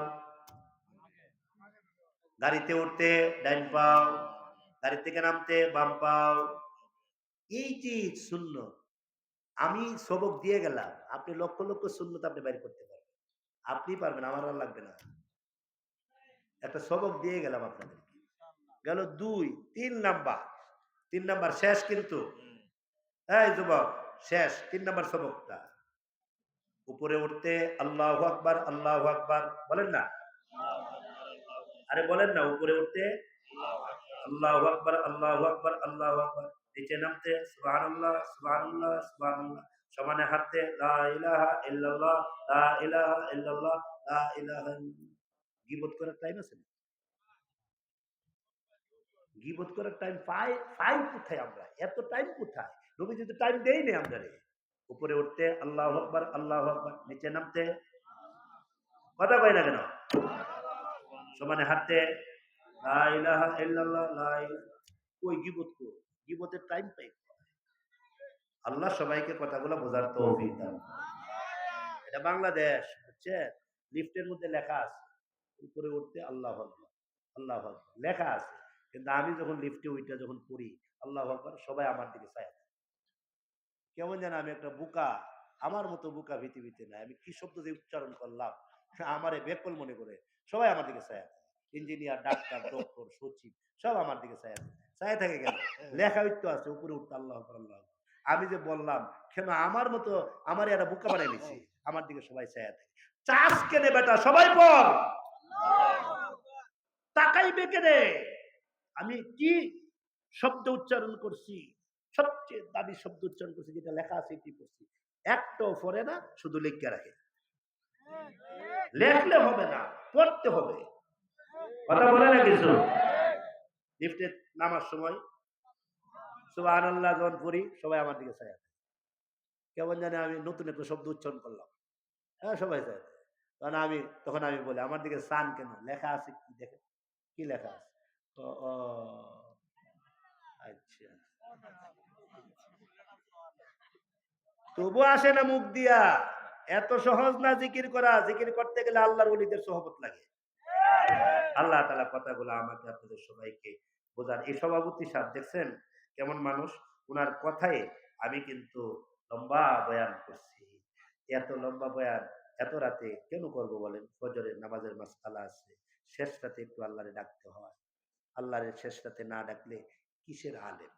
গাড়িতে উঠতে ডাইন পাও, গাড়ি থেকে নামতে বাম পাও। এই যে সুন্নত আমি সবক দিয়ে গেলাম, আপনি লক্ষ লক্ষ সুন্নত আপনি বাইর করতে পারবেন, আপনি পারবেন, আমার আর লাগবে না। একটা সবক দিয়ে গেলাম আপনাদেরকে। গেল 2, 3 নাম্বার, 3 নাম্বার শেষ কিন্তু। এই যুবক, শেষ 3 নাম্বার সবকটা। উপরে উঠতে আল্লাহু আকবার, আল্লাহু আকবার বলেন না, আরে বলেন না, উপরে উঠতে আল্লাহু আকবার, আল্লাহু আকবার, আল্লাহু আকবার। নিচে নামতে সুবহানাল্লাহ, সুবহানাল্লাহ, সুবহানাল্লাহ। সমানে হাঁটতে লা ইলাহা ইল্লাল্লাহ, লা ইলাহা ইল্লাল্লাহ, লা ইলাহা ইল্লাল্লাহ। গীবত করার টাইম আছে না? গীবত করার টাইম পাই কোথায় আমরা? এত টাইম কোথায়? নবী যদি টাইম দেই না আমরা রে। উপরে উঠতে আল্লাহু আকবার, আল্লাহু আকবার। নিচে নামতে কথা কয় না কেন? সমানে হাঁটতে লা ইলাহা ইল্লাল্লাহ, লা ইলাহা। ওই গীবত কর, গীবতের টাইম পাই। আল্লাহ সবাইকে কথাগুলো বোঝার তৌফিক দান করুন। এটা বাংলাদেশ, বুঝছেন? লিফটের মধ্যে লেখা আছে উপরে উঠতে আল্লাহু আকবার, আল্লাহু আকবার লেখা আছে, কিন্তু আমি যখন লিফটে উঠে যখন পড়ি আল্লাহু আকবার, সবাই আমার দিকে চায়। কেমন যেন আমি একটা বোকা, আমার মতো বোকা পৃথিবীতে নাই। আমি কি শব্দ যে উচ্চারণ করলাম, আমারে বেকল মনে করে সবাই আমার দিকে চায়। ইঞ্জিনিয়ার, ডাক্তার, ডক্টর, সচিব সব আমার দিকে চায় চায় থাকে। কেন? লেখা তো আছে উপরে উঠতে আল্লাহু আকবার, আল্লাহু আকবার। আমি যে বললাম, কেন আমার মতো আমার একটা বোকা বানাই নিছি, আমার দিকে সবাই চায় থাকে। চাষ কেনে বেটা, সবাই পড়, তাকাইবে কেনে? আমি কি শব্দ উচ্চারণ করছি, সবচেয়ে দামি শব্দ উচ্চারণ করছি, যেটা লেখা আছে এটি করছি। একটাও পড়ে না, শুধু লিখে রাখে। লেখলে হবে না, পড়তে হবে। কথা বলে না কিছু? লিফটে নামার সময় সুবহানাল্লাহ যখন পড়ি সবাই আমার দিকে চায়। কেমন জানি আমি নতুন একটা শব্দ উচ্চারণ করলাম, হ্যাঁ সবাই চায়। তখন আমি বলি, আমার দিকে চান কেন? লেখা আছে কি দেখেন, কি লেখা আছে? ও, ও, আচ্ছা। তবু আসে না মুখ দিয়া। এত সহজ না জিকির করা। জিকির করতে গেলে আল্লাহর ওলিদের সোহবত লাগে। আল্লাহ তাআলা কথাগুলো আমাকে আপনাদের সবাইকে বোঝার। এই সভাপতি সাহেব দেখছেন কেমন মানুষ? উনার কথায় আমি কিন্তু লম্বা বয়ান করছি। এত লম্বা বয়ান এত রাতে কেন করব বলেন? ফজরের নামাজের মাসআলা আছে। শেষ রাতে একটু আল্লাহরে ডাকতে হয়। আল্লাহরে শেষ রাতে না ডাকলে কিসের আলেম?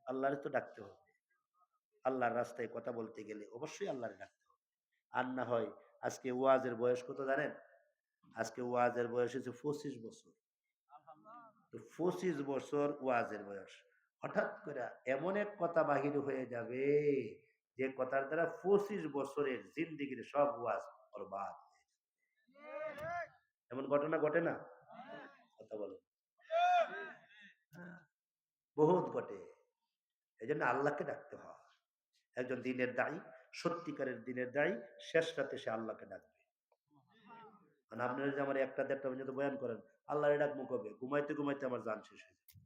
আল্লাহরে তো ডাকতে হবে। আল্লাহর রাস্তায় কথা বলতে গেলে অবশ্যই আল্লাহরে ডাকতে হবে। আর না হয় আজকে ওয়াজের বয়স কত জানেন? আজকে ওয়াজের বয়স হচ্ছে 25 বছর। তো 25 বছর ওয়াজের বয়স। হঠাৎ করে এমন এক কথা বাহির হয়ে যাবে যে কথার দ্বারা 25 বছরের জিন্দেগির সব ওয়াজ বরবাদ হয়ে যাবে। এমন ঘটনা ঘটে না? কথা বলে। হ্যাঁ, বহুত ঘটে। এজন্য আল্লাহকে ডাকতে হয়। একজন দিনের দায়ী, সত্যিকারের দিনের দায়ী শেষ রাতে সে আল্লাহকে ডাকবে। মানে আপনারা যে আমার 1টা 1.5টা পর্যন্ত বয়ান করেন, আল্লাহরে ডাকবো কবে? ঘুমাইতে ঘুমাইতে আমার জান শেষ হয়ে যায়।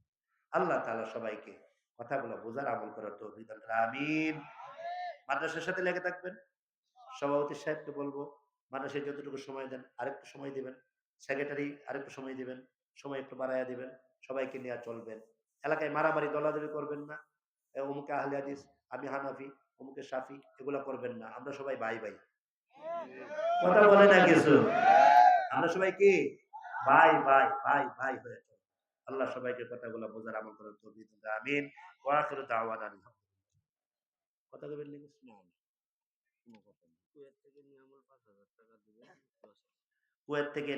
আল্লাহ তাআলা সবাইকে কথাগুলো বোঝার আমল করার তৌফিক দান করেন। আমিন। মাদ্রাসার সাথে লেগে থাকবেন। সভাপতি সাহেবকে বলবো, মাদ্রাসায় যতটুকু সময় দেন আরেকটু সময় দিবেন। সেক্রেটারি আরেকটু সময় দিবেন। সময় একটু বাড়াইয়া দিবেন। সবাইকে নিয়ে চলবেন। এলাকায় মারামারি দলাদলি করবেন না। অমুকে আহলে হাদিস, আমি হানাফি, অমুকে শাফি, এগুলা করবেন না। আমরা সবাই ভাই ভাই। কথা বলে না কিছু। আমরা সবাই কি? ভাই ভাই ভাই ভাই হয়ে চলবো। আল্লাহ সবাইকে কথাগুলো বোঝার আমল করার তৌফিক দান করেন। আমিন। ওয়া আখিরু দাওয়ানা আলহামদুলিল্লাহ। কথা কইবেন নাকি? কোনো কথা নেই। কুয়েত থেকে